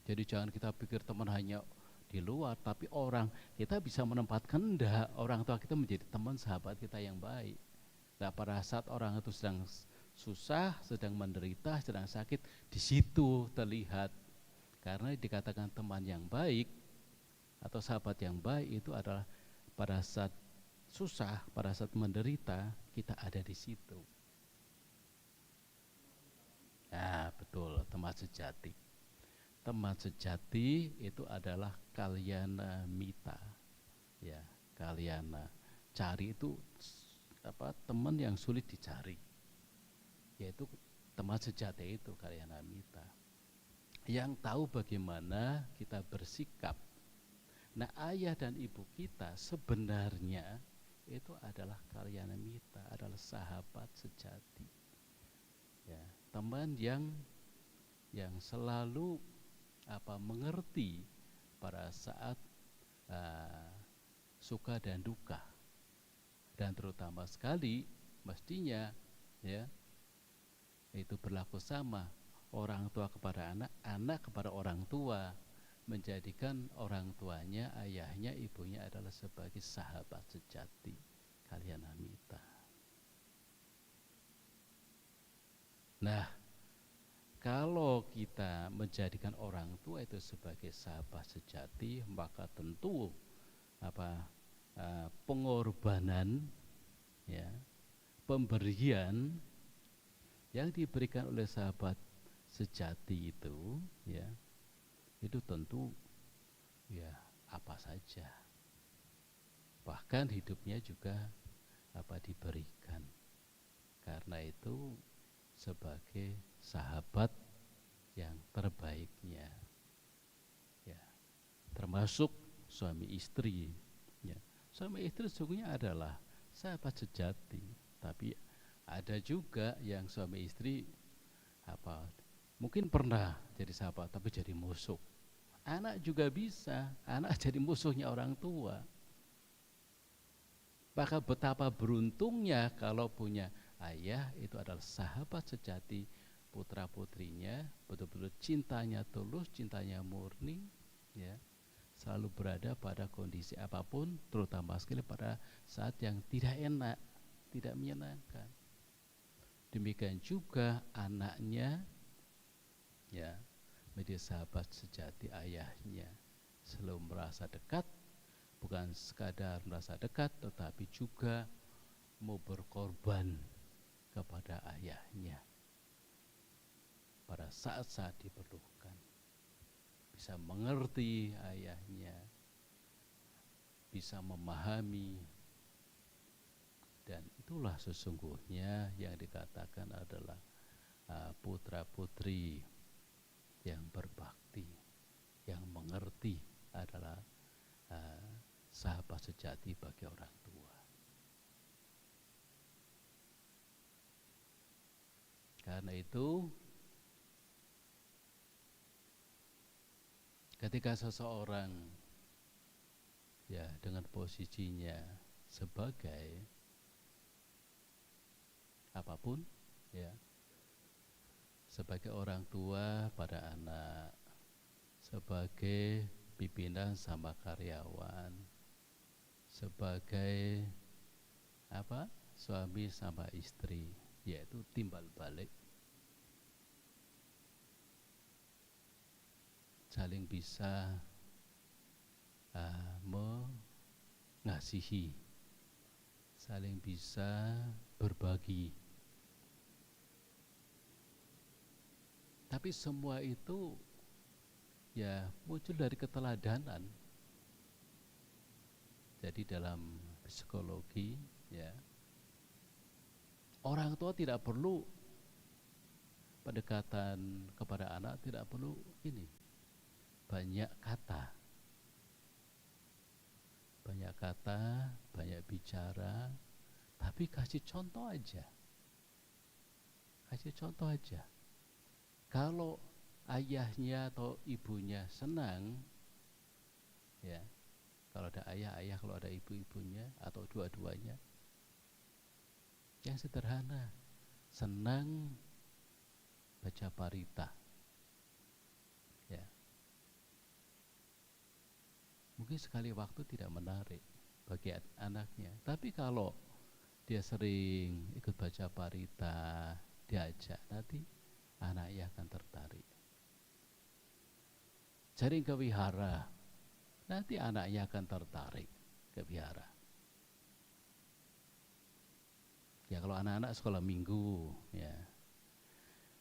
Jadi jangan kita pikir teman hanya di luar, tapi orang kita bisa menempatkan orang tua kita menjadi teman, sahabat kita yang baik. Nah, pada saat orang itu sedang susah, sedang menderita, sedang sakit, di situ terlihat. Karena dikatakan teman yang baik atau sahabat yang baik itu adalah pada saat susah, pada saat menderita, kita ada di situ. Nah, betul, teman sejati. Teman sejati itu adalah kalyana mita, ya kalyana cari itu teman yang sulit dicari, yaitu teman sejati itu kalyana mita, yang tahu bagaimana kita bersikap. Nah, ayah dan ibu kita sebenarnya itu adalah kalyana mita, adalah sahabat sejati, ya teman yang selalu mengerti pada saat suka dan duka, dan terutama sekali mestinya ya itu berlaku sama, orang tua kepada anak, anak kepada orang tua, menjadikan orang tuanya, ayahnya, ibunya adalah sebagai sahabat sejati, kalyana mita. Nah, Kalau kita menjadikan orang tua itu sebagai sahabat sejati, maka tentu pengorbanan, ya, pemberian yang diberikan oleh sahabat sejati itu, ya, itu tentu ya apa saja. Bahkan hidupnya juga diberikan. Karena itu sebagai sahabat yang terbaiknya, ya, termasuk suami istri, ya. Suami istri sesungguhnya adalah sahabat sejati, tapi ada juga yang suami istri mungkin pernah jadi sahabat tapi jadi musuh. Anak juga bisa, anak jadi musuhnya orang tua. Maka betapa beruntungnya kalau punya ayah itu adalah sahabat sejati, putra putrinya betul-betul cintanya tulus, cintanya murni, ya, selalu berada pada kondisi apapun, terutama sekali pada saat yang tidak enak, tidak menyenangkan. Demikian juga anaknya, ya, menjadi sahabat sejati ayahnya, selalu merasa dekat, bukan sekadar merasa dekat, tetapi juga mau berkorban kepada ayahnya pada saat-saat diperlukan, bisa mengerti ayahnya, bisa memahami, dan itulah sesungguhnya yang dikatakan adalah putra-putri yang berbakti, yang mengerti adalah sahabat sejati bagi orang tua. Karena itu ketika seseorang, ya, dengan posisinya sebagai apapun, ya, sebagai orang tua pada anak, sebagai pimpinan sama karyawan, sebagai suami sama istri, yaitu timbal balik, saling bisa mengasihi, saling bisa berbagi. Tapi semua itu ya muncul dari keteladanan. Jadi dalam psikologi, ya, orang tua tidak perlu pendekatan kepada anak, tidak perlu banyak kata, banyak bicara, tapi kasih contoh aja. Kalau ayahnya atau ibunya senang, ya, kalau ada ayah, kalau ada ibunya atau dua-duanya, yang sederhana, senang baca parita, ya, mungkin sekali waktu tidak menarik bagi anaknya, tapi kalau dia sering ikut baca parita, diajak, nanti anaknya akan tertarik. Sering ke wihara, nanti anaknya akan tertarik ke wihara. Ya, kalau anak-anak sekolah minggu, ya,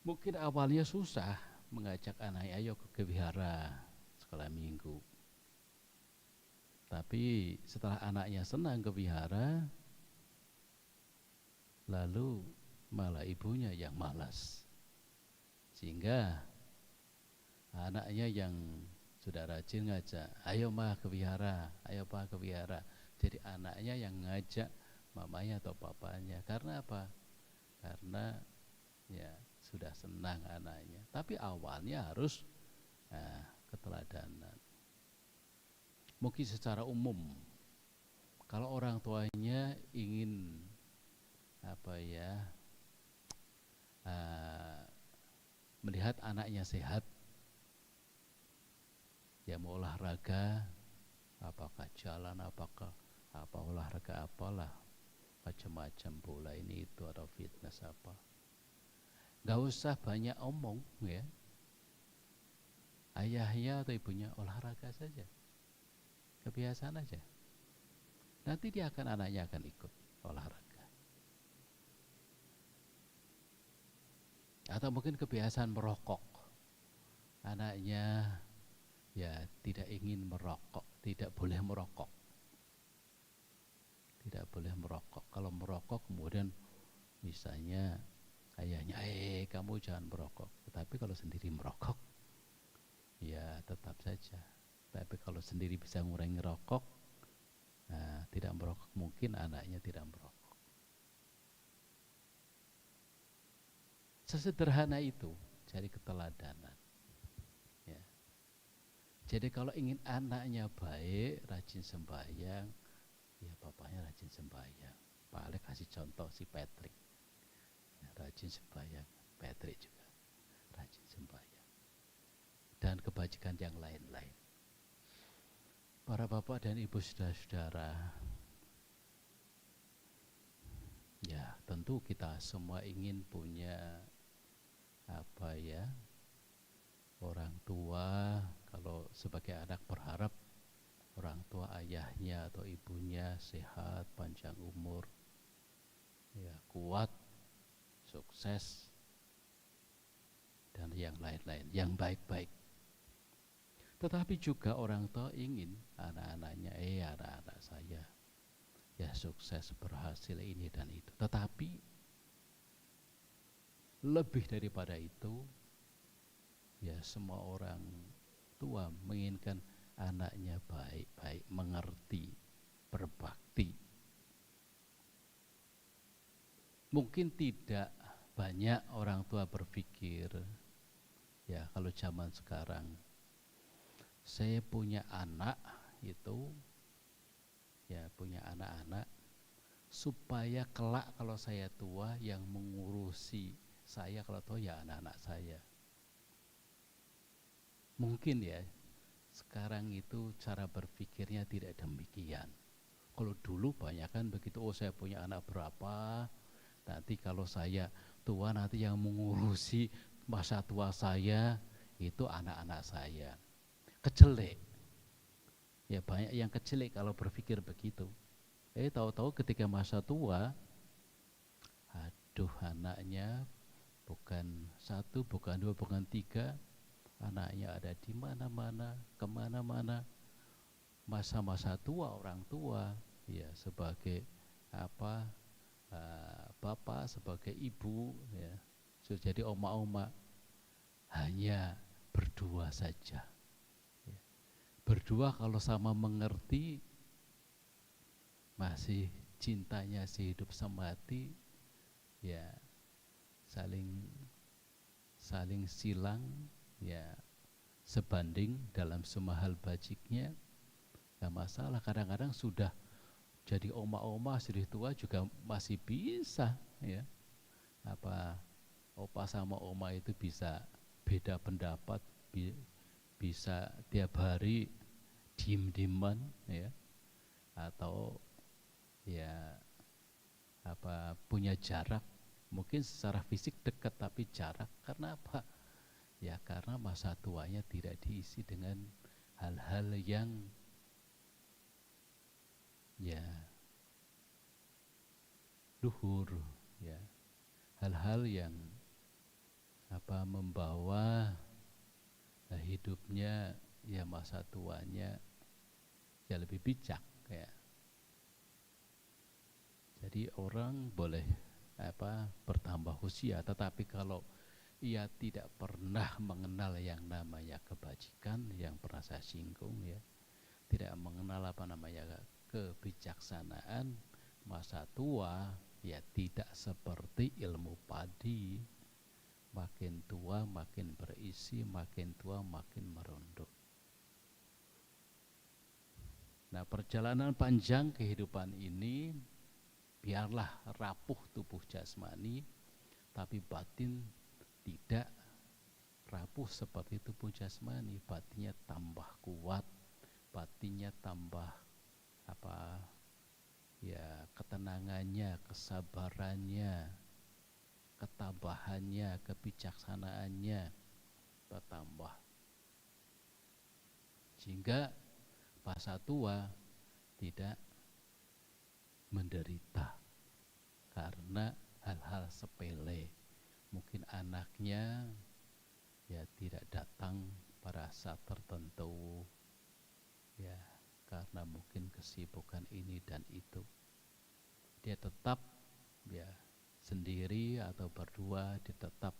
mungkin awalnya susah mengajak anaknya ayo ke wihara sekolah minggu. Tapi setelah anaknya senang ke wihara, lalu malah ibunya yang malas. Sehingga anaknya yang sudah rajin ngajak, ayo mah ke wihara, ayo pak ke wihara. Jadi anaknya yang ngajak mamanya atau papanya. Karena apa? Karena ya sudah senang anaknya. Tapi awalnya harus keteladanan. Mungkin secara umum, kalau orang tuanya ingin melihat anaknya sehat, ya mau olahraga, apakah jalan, olahraga apalah, macam-macam, bola ini itu atau fitness apa. Nggak usah banyak omong ya. Ayahnya atau ibunya olahraga saja, kebiasaan aja. Nanti anaknya akan ikut olahraga. Atau mungkin kebiasaan merokok. Anaknya ya tidak ingin merokok, tidak boleh merokok. Tidak boleh merokok. Kalau merokok kemudian misalnya ayahnya, kamu jangan merokok. Tetapi kalau sendiri merokok, ya tetap saja. Tapi kalau sendiri bisa mengurangi rokok, nah, tidak merokok, mungkin anaknya tidak merokok. Sesederhana itu, cari keteladanan. Ya. Jadi kalau ingin anaknya baik, rajin sembahyang, ya bapaknya rajin sembahyang. Pak Ale kasih contoh si Patrick, ya, rajin sembahyang. Patrick juga rajin sembahyang. Dan kebajikan yang lain-lain. Para bapak dan ibu saudara-saudara, ya tentu kita semua ingin punya orang tua. Kalau sebagai anak berharap orang tua, ayahnya atau ibunya sehat, panjang umur, ya kuat, sukses, dan yang lain-lain, yang baik-baik. Tetapi juga orang tua ingin anak-anaknya, anak-anak saya ya sukses, berhasil ini dan itu. Tetapi lebih daripada itu, ya semua orang tua menginginkan anaknya baik-baik, mengerti, berbakti. Mungkin tidak banyak orang tua berpikir, ya kalau zaman sekarang, saya punya anak itu, ya punya anak-anak, supaya kelak kalau saya tua yang mengurusi saya kalau tua ya anak-anak saya. Mungkin ya, sekarang itu cara berpikirnya tidak demikian. Kalau dulu banyak kan begitu, saya punya anak berapa, nanti kalau saya tua nanti yang mengurusi masa tua saya itu anak-anak saya. Kecelek. Ya banyak yang kecelek kalau berpikir begitu. Tahu-tahu ketika masa tua, aduh anaknya bukan satu, bukan dua, bukan tiga, anaknya ada di mana-mana, kemana-mana. Masa-masa tua orang tua, ya sebagai bapak, sebagai ibu, ya sudah jadi oma-oma, hanya berdua saja. Berdua kalau sama mengerti, masih cintanya sehidup semati, ya saling silang, ya sebanding dalam semua hal bajiknya, gak masalah. Kadang-kadang sudah jadi oma-oma, sudah tua juga masih bisa, ya opa sama oma itu bisa beda pendapat, bisa tiap hari diem-dieman, ya atau ya punya jarak, mungkin secara fisik dekat tapi jarak. Karena apa? Ya karena masa tuanya tidak diisi dengan hal-hal yang ya luhur, ya hal-hal yang membawa hidupnya, ya masa tuanya ya lebih bijak, ya. Jadi orang boleh bertambah usia, tetapi kalau ia tidak pernah mengenal yang namanya kebajikan, yang pernah saya singgung, ya tidak mengenal kebijaksanaan, masa tua ya tidak seperti ilmu padi, makin tua makin berisi, makin tua makin merunduk. Nah, perjalanan panjang kehidupan ini, biarlah rapuh tubuh jasmani, tapi batin tidak rapuh seperti tubuh jasmani. Batinnya tambah kuat, batinnya tambah ketenangannya, kesabarannya, ketabahannya, kebijaksanaannya bertambah. Sehingga masa tua tidak menderita karena hal-hal sepele. Mungkin anaknya ya tidak datang pada saat tertentu, ya karena mungkin kesibukan ini dan itu. Dia tetap ya sendiri atau berdua, dia tetap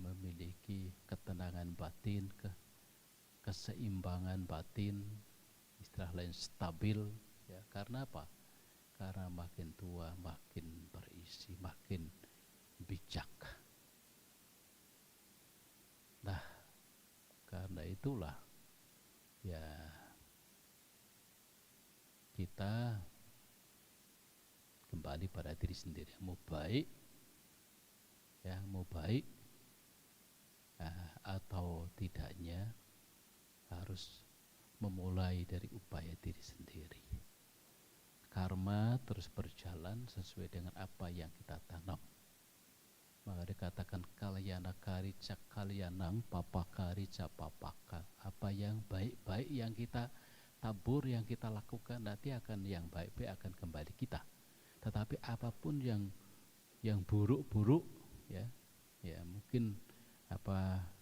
memiliki ketenangan batin, keseimbangan batin, istilah lain stabil, ya karena apa? Karena makin tua makin berisi, makin bijak. Nah, karena itulah ya kita kembali pada diri sendiri. Mau baik atau tidaknya harus memulai dari upaya diri sendiri. Karma terus berjalan sesuai dengan apa yang kita tanam. Maka dikatakan kalyana karica kalyanang papakarica papaka. Apa yang baik-baik yang kita tabur, yang kita lakukan, nanti akan yang baik-baik akan kembali kita. Tetapi apapun yang buruk-buruk, ya mungkin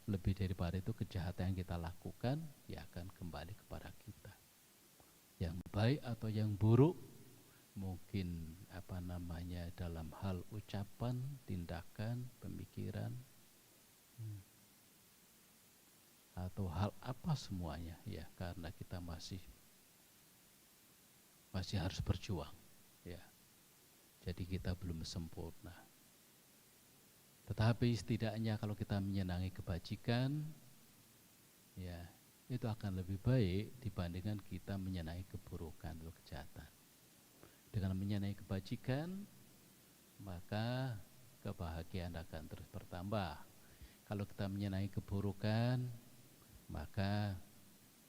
lebih daripada itu kejahatan yang kita lakukan, ya akan kembali kepada kita. Yang baik atau yang buruk, mungkin dalam hal ucapan, tindakan, pemikiran, atau hal apa semuanya, ya karena kita masih harus berjuang, ya. Jadi kita belum sempurna. Tetapi setidaknya kalau kita menyenangi kebajikan, ya itu akan lebih baik dibandingkan kita menyenangi keburukan atau kejahatan. Dengan menyenangi kebajikan, maka kebahagiaan akan terus bertambah. Kalau kita menyenangi keburukan, maka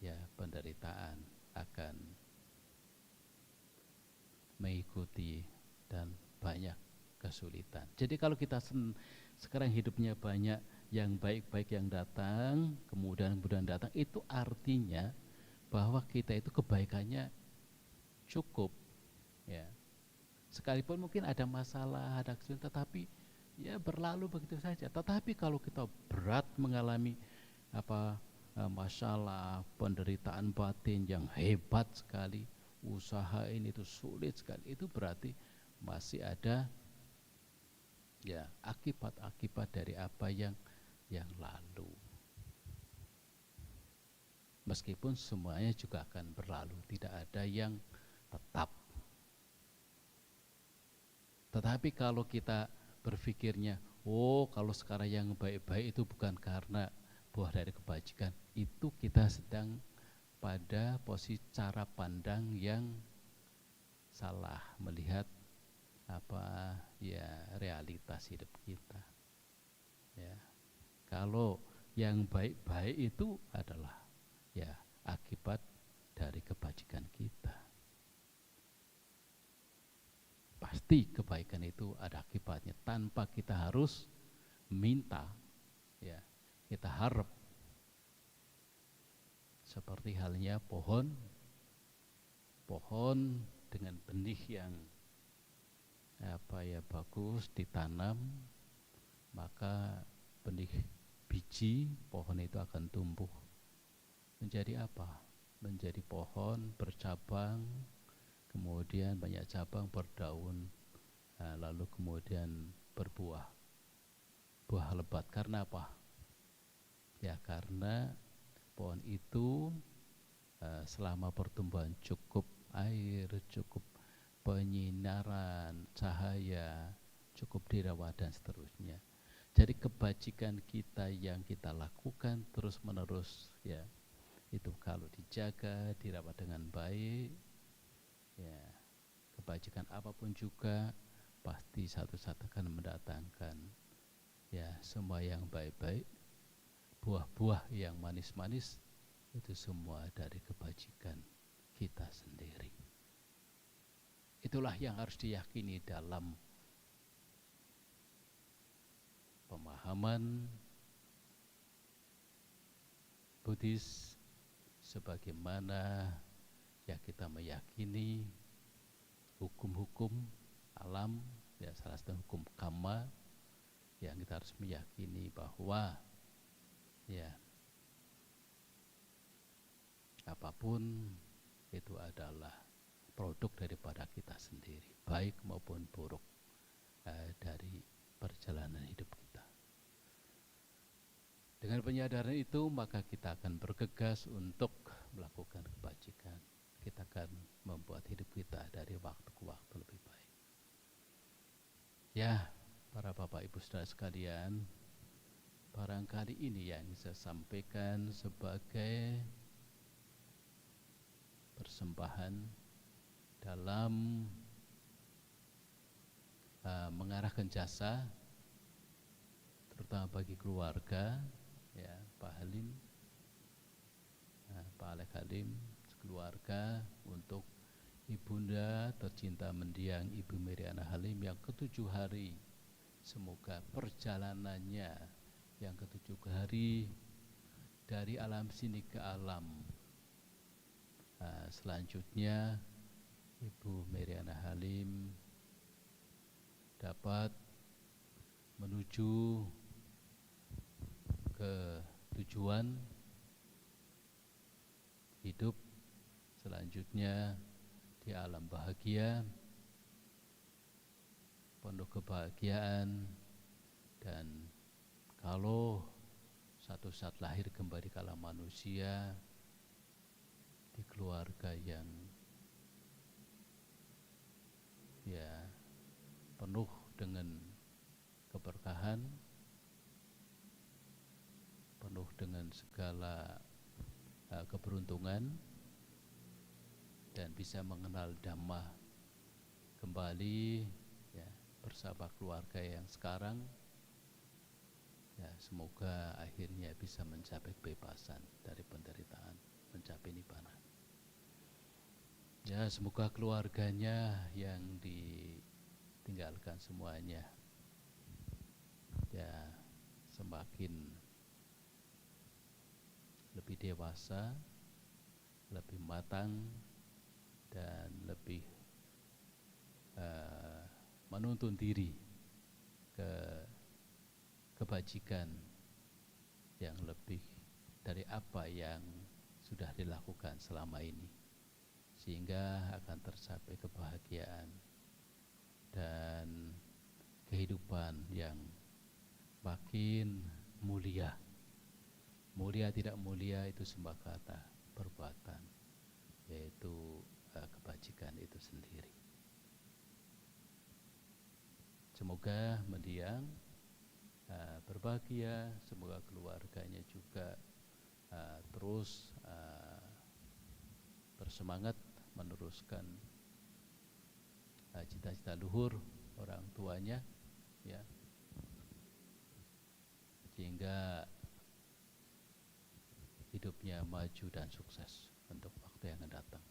ya penderitaan akan mengikuti dan banyak kesulitan. Jadi kalau kita sekarang hidupnya banyak yang baik-baik yang datang, kemudian datang, itu artinya bahwa kita itu kebaikannya cukup, ya. Sekalipun mungkin ada masalah, ada kesulitan, tetapi ya berlalu begitu saja. Tetapi kalau kita berat mengalami masalah, penderitaan batin yang hebat sekali, usaha ini itu sulit sekali, itu berarti masih ada ya akibat-akibat dari apa yang lalu. Meskipun semuanya juga akan berlalu, tidak ada yang tetap. Tetapi kalau kita berpikirnya, kalau sekarang yang baik-baik itu bukan karena buah dari kebajikan, itu kita sedang pada posisi cara pandang yang salah melihat realitas hidup kita. Ya, kalau yang baik-baik itu adalah ya akibat dari kebajikan kita. Pasti kebaikan itu ada akibatnya tanpa kita harus minta, ya kita harap. Seperti halnya pohon dengan benih yang bagus ditanam, maka benih biji pohon itu akan tumbuh menjadi apa? Menjadi pohon bercabang, kemudian banyak cabang, berdaun, lalu kemudian berbuah, buah lebat. Karena apa? Ya karena pohon itu selama pertumbuhan cukup air, cukup penyinaran, cahaya, cukup dirawat dan seterusnya. Jadi kebajikan kita yang kita lakukan terus menerus, ya itu kalau dijaga, dirawat dengan baik, ya kebajikan apapun juga pasti satu saat akan mendatangkan ya semua yang baik-baik, buah-buah yang manis-manis, itu semua dari kebajikan kita sendiri. Itulah yang harus diyakini dalam pemahaman Buddhis sebagaimana ya kita meyakini hukum-hukum alam, ya salah satu hukum karma yang kita harus meyakini bahwa ya apapun itu adalah produk daripada kita sendiri, baik maupun buruk dari perjalanan hidup kita. Dengan penyadaran itu maka kita akan bergegas untuk melakukan kebajikan. Kita akan membuat hidup kita dari waktu ke waktu lebih baik. Ya, para Bapak Ibu Saudara sekalian, barangkali ini yang saya sampaikan sebagai persembahan dalam mengarahkan jasa, terutama bagi keluarga, ya Pak Halim, Pak Alek Halim, keluarga, untuk Ibunda tercinta mendiang Ibu Meriana Halim yang ke-7 hari. Semoga perjalanannya yang ke-7 hari dari alam sini ke alam selanjutnya, Ibu Meriana Halim dapat menuju ke tujuan hidup selanjutnya di alam bahagia, penuh kebahagiaan, dan kalau satu saat lahir kembali ke alam manusia di keluarga yang ya penuh dengan keberkahan, penuh dengan segala keberuntungan, dan bisa mengenal Dhamma kembali ya, bersama keluarga yang sekarang, ya semoga akhirnya bisa mencapai kebebasan dari penderitaan, mencapai nibbana. Ya semoga keluarganya yang ditinggalkan semuanya ya semakin lebih dewasa, lebih matang, dan lebih menuntun diri ke kebajikan yang lebih dari apa yang sudah dilakukan selama ini, sehingga akan tercapai kebahagiaan dan kehidupan yang makin mulia. Mulia tidak mulia itu sebuah kata, perbuatan, yaitu kebajikan itu sendiri. Semoga mendiang berbahagia, semoga keluarganya juga terus bersemangat meneruskan cita-cita luhur orang tuanya, ya, sehingga hidupnya maju dan sukses untuk waktu yang akan datang.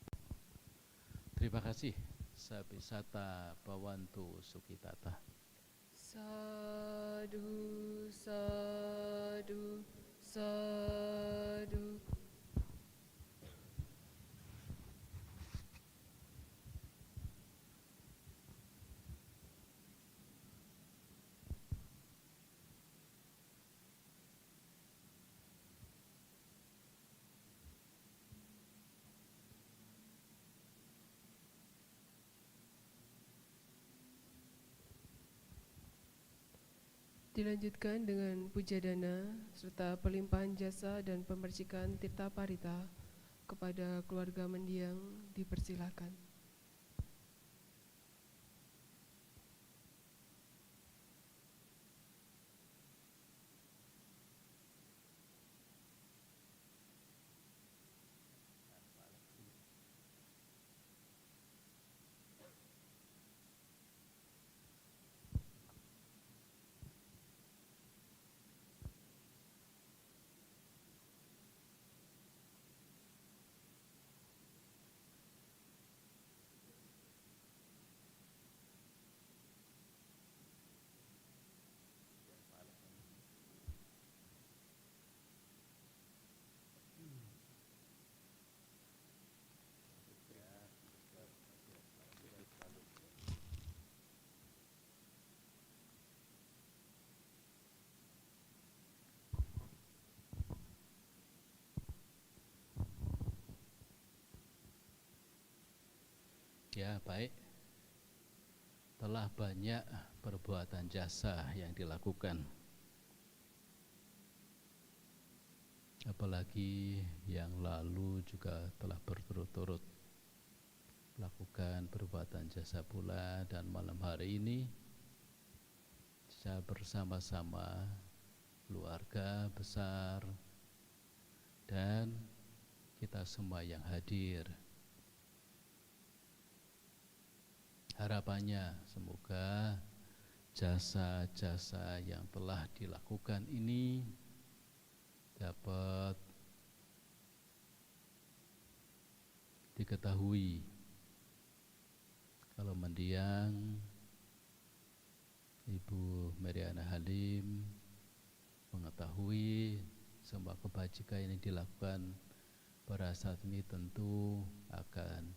Terima kasih. Sabisata Bhavantu Sukhitata. Sadhu, sadhu, sadhu. Dilanjutkan dengan puja dana serta pelimpahan jasa dan pemercikan Tirta Parita kepada keluarga mendiang, dipersilakan. Ya, baik. Telah banyak perbuatan jasa yang dilakukan. Apalagi yang lalu juga telah berturut-turut melakukan perbuatan jasa pula, dan malam hari ini saya bersama-sama keluarga besar dan kita semua yang hadir. Harapannya semoga jasa-jasa yang telah dilakukan ini dapat diketahui. Kalau mendiang Ibu Mariana Halim mengetahui semua kebajikan yang dilakukan pada saat ini, tentu akan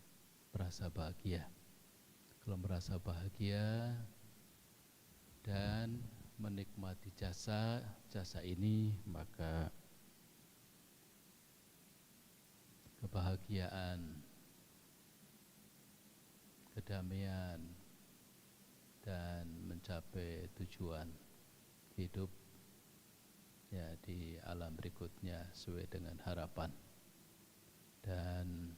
merasa bahagia. Kalau merasa bahagia dan menikmati jasa ini, maka kebahagiaan, kedamaian, dan mencapai tujuan hidup ya di alam berikutnya sesuai dengan harapan dan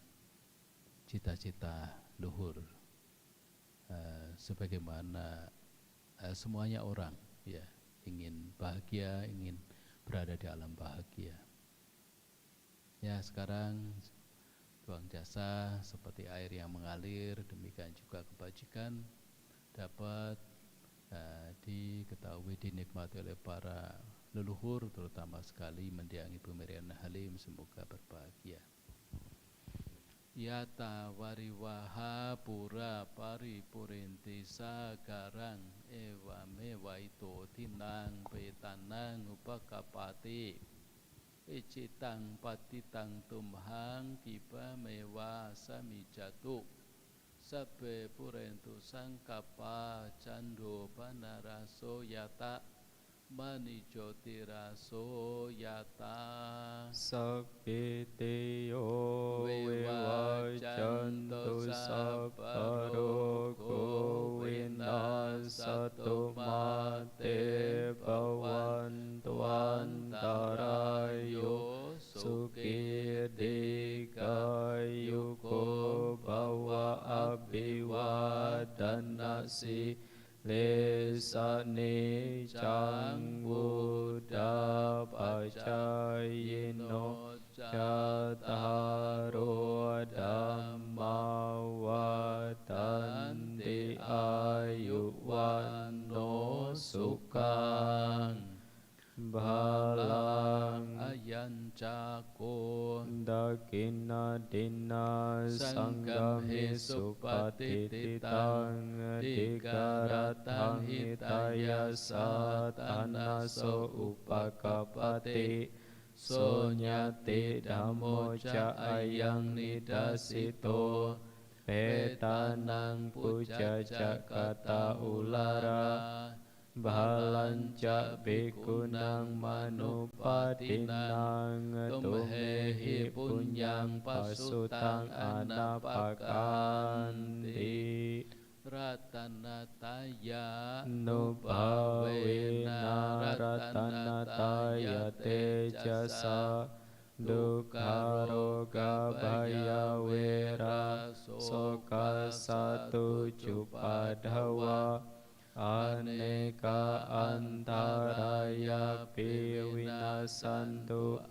cita-cita luhur, sebagaimana semuanya orang ya ingin bahagia, ingin berada di alam bahagia. Ya, sekarang tuang jasa seperti air yang mengalir, demikian juga kebajikan dapat diketahui, dinikmati oleh para leluhur, terutama sekali mendiang Ibu Mariana Halim. Semoga berbahagia. Yata wariwaha pura paripurinti sagarang ewa mewa itu tinang petanang upakapati icitang patitang tumhang kiba mewa samijatu Sabe purentu sangkapa cando panaraso yata manijoti raso yata Sakpiteyo vivajantu saparogo vinasatu mate bhavantu antarayo sukidikayuko bhawa abhivadanasi lesane cangguda pacayino cataro dhamma watanti ayuwano sukang balang ayancako dakina dina sanggam supatititang dikaratang hitaya satanaso upakapati sonyati dhammo ca ayang nidasito petanang puja cakata ulara balanca bikunang manupatinang tumhehi punyang pasutang anapakanti ratanataya nubhavena ratanataya tejasa dukkharoga bhaya wera soka satu cupadhawa aneka antaraya piwinasantu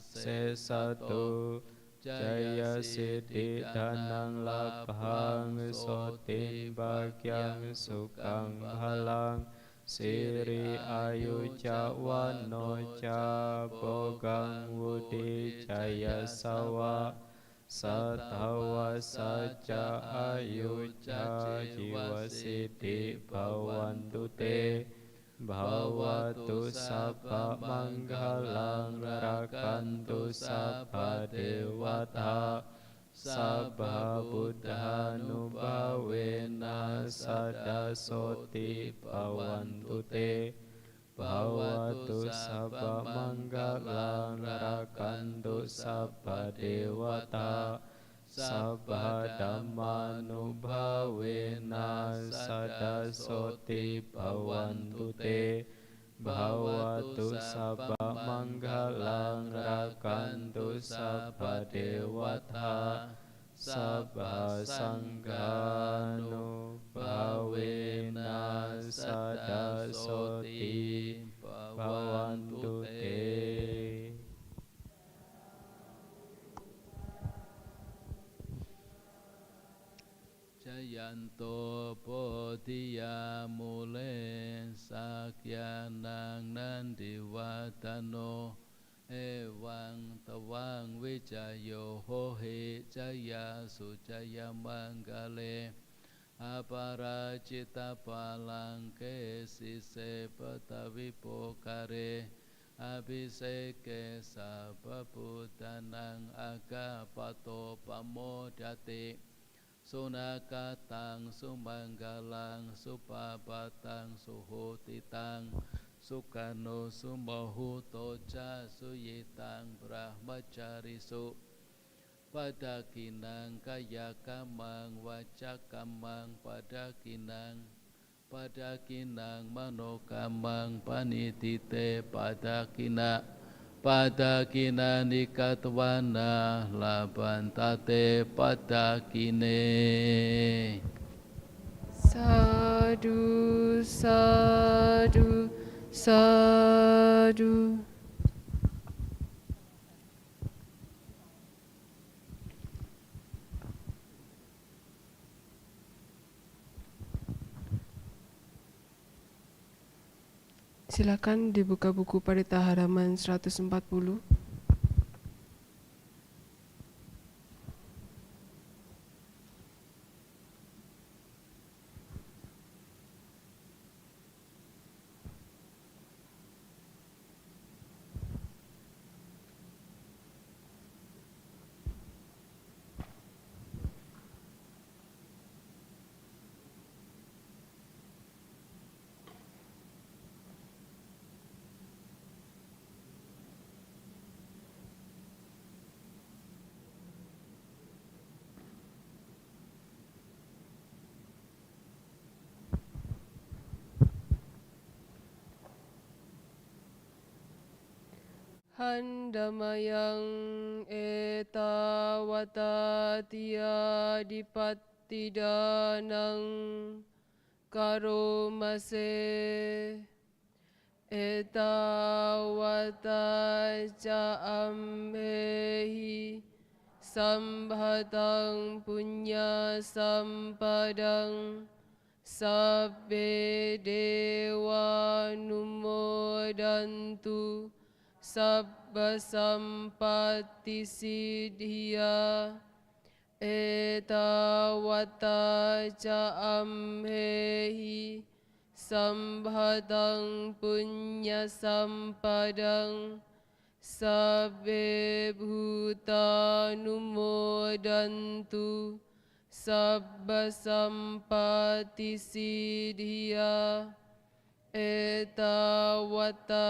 sesatu jaya siddhi danang labhang sotim bagyang sukang balang siri ayu cawano cabogang wudi jaya sawa Satawa saca ayu ca jiwa siddhi bhavantu te bhavatu sabba manggalang rakantu sabba dewata sabba buddhanubhavena sadasoti bhavantu te bhavatu sabba manggalang rakantu sabba dewata Sabba dhammanubhavena sadasoti bhavantu te bhavatu sabba manggalang rakantu sabba dewata sabba sanghanu bhavena sadasoti bhavantu te. Jayanto bodhiya mule sakyanang nandiwadano ewang tawang wijayo hohe jaya sujaya manggale aparajita palangke sise petawi pokare abhiseke sababudanang agapato pamodate sunakatang sumanggalang supabatang suhutitang sukano sumohuto ca suyitang brahmacarisu padakinang kayakamang wacakamang padakinang manokamang panitite padakina nikatwana labantate padakine. Sadu, sadu, sadu. Silakan dibuka buku Parita halaman 140. Handamayang etawata tiya dipattidanang karomase etawata ca amhehi sambhatang punya sampadang sabbe dewa numodantu sabba sampatti siddhya etawata ca amhehi sambhatang punya sampadang sabbe bhuta numodantu sabba sampatti siddhya etawata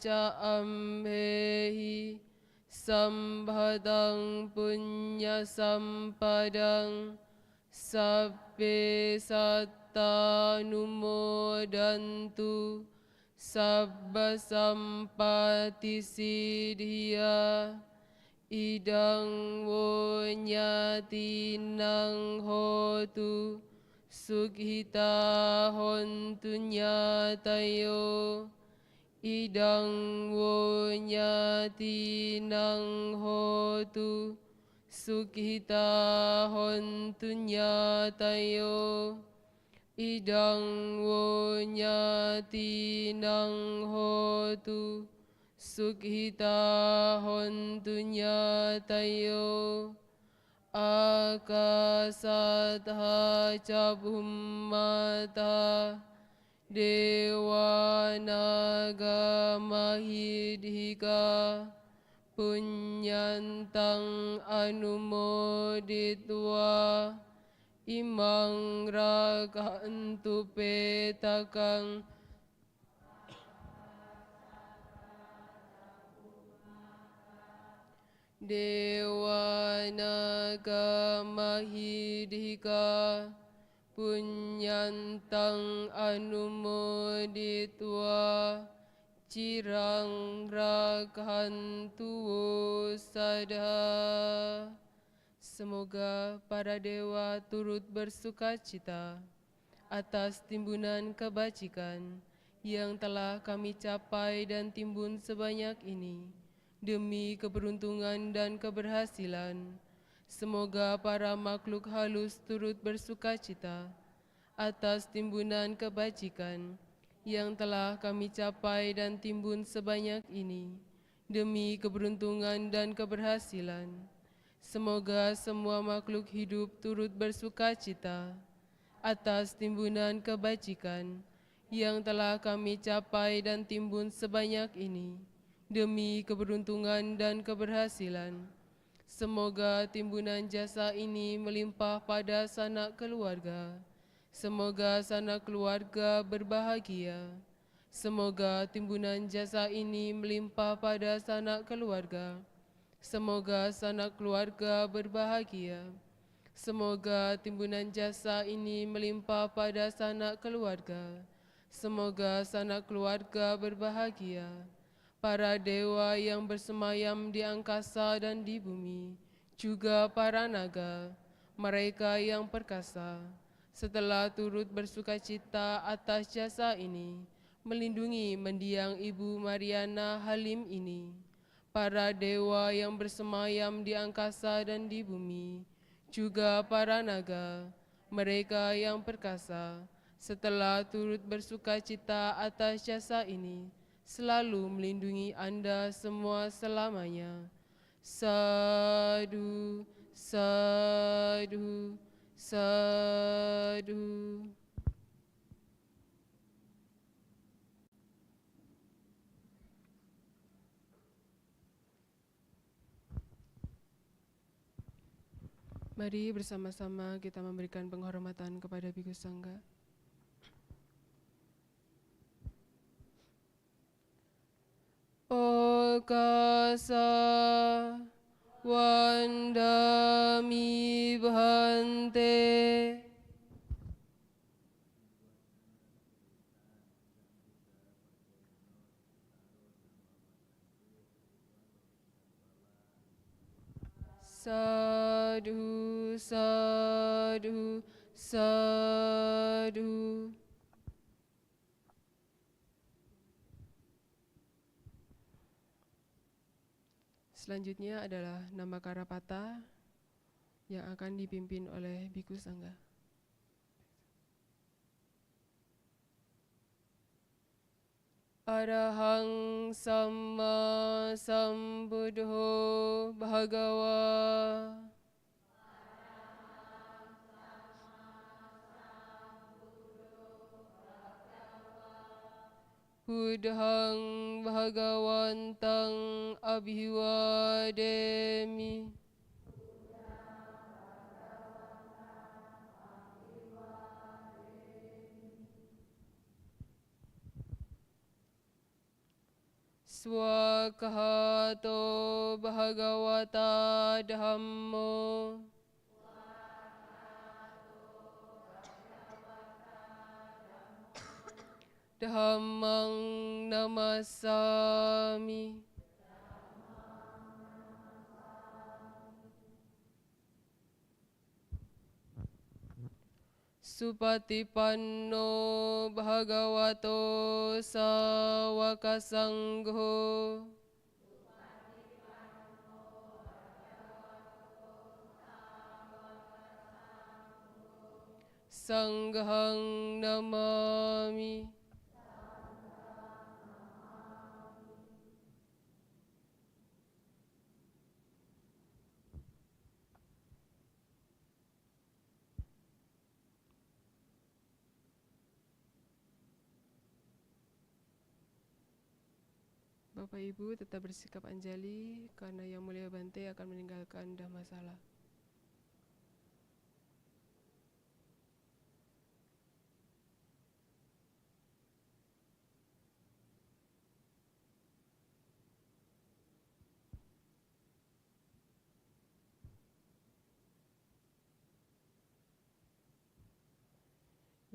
ca amhehi sambhatang punya sampadang sabbe satta numodantu sabba sampatti siddhya idang wo nyatinang hotu sukhita hontu nyatayo idang wo nyatinang hotu sukhita hontu nyatayo idang wo nyatinang hotu sukhita hontu nyatayo akasatha ca bhummata dewa naga mahidhika punyantang anumoditwa imang rakantu petakang Dewa Naga Mahidika Punyantang Anumoditwa Cirang Rakhantu Sada. Semoga para dewa turut bersukacita atas timbunan kebajikan yang telah kami capai dan timbun sebanyak ini demi keberuntungan dan keberhasilan. Semoga para makhluk halus turut bersukacita atas timbunan kebajikan yang telah kami capai dan timbun sebanyak ini demi keberuntungan dan keberhasilan. Semoga semua makhluk hidup turut bersukacita atas timbunan kebajikan yang telah kami capai dan timbun sebanyak ini demi keberuntungan dan keberhasilan. Semoga timbunan jasa ini melimpah pada sanak keluarga. Semoga sanak keluarga berbahagia. Semoga timbunan jasa ini melimpah pada sanak keluarga. Semoga sanak keluarga berbahagia. Semoga timbunan jasa ini melimpah pada sanak keluarga. Semoga sanak keluarga berbahagia. Para dewa yang bersemayam di angkasa dan di bumi, juga para naga, mereka yang perkasa, setelah turut bersukacita atas jasa ini, melindungi mendiang Ibu Mariana Halim ini. Para dewa yang bersemayam di angkasa dan di bumi, juga para naga, mereka yang perkasa, setelah turut bersukacita atas jasa ini, selalu melindungi Anda semua selamanya. Sadu, sadu, sadu. Mari bersama-sama kita memberikan penghormatan kepada Bhikkhu Sangga. Okasa Wandami Bhante. Sadu, sadu, sadu. Selanjutnya adalah nama Karapata yang akan dipimpin oleh Bhikkhu Sangga. Arahang Samma Sambuddho Bhagawa. Buddhang Bhagawantang Abhiwademi. Swakahato Bhagavata Dhammo. Dhammang namasami. Supatipanno Bhagavato Sawaka Sangho. Sanghang namami. Bapak Ibu tetap bersikap anjali karena Yang Mulia Bante akan meninggalkan Dhammasala.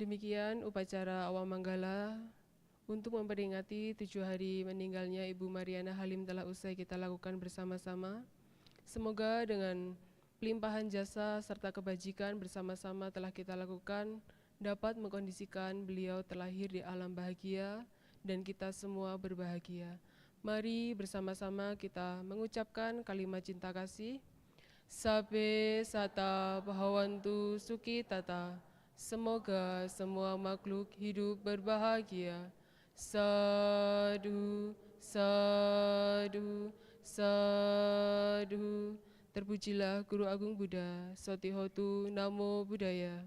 Demikian upacara awal manggala untuk memperingati 7 hari meninggalnya Ibu Mariana Halim telah usai kita lakukan bersama-sama. Semoga dengan pelimpahan jasa serta kebajikan bersama-sama telah kita lakukan dapat mengkondisikan beliau terlahir di alam bahagia dan kita semua berbahagia. Mari bersama-sama kita mengucapkan kalimat cinta kasih. Sabe sata bhavantu sukhi tata. Semoga semua makhluk hidup berbahagia. Sadu, sadu, sadu. Terpujilah Guru Agung Buddha, Sotihotu Namo Buddhaya.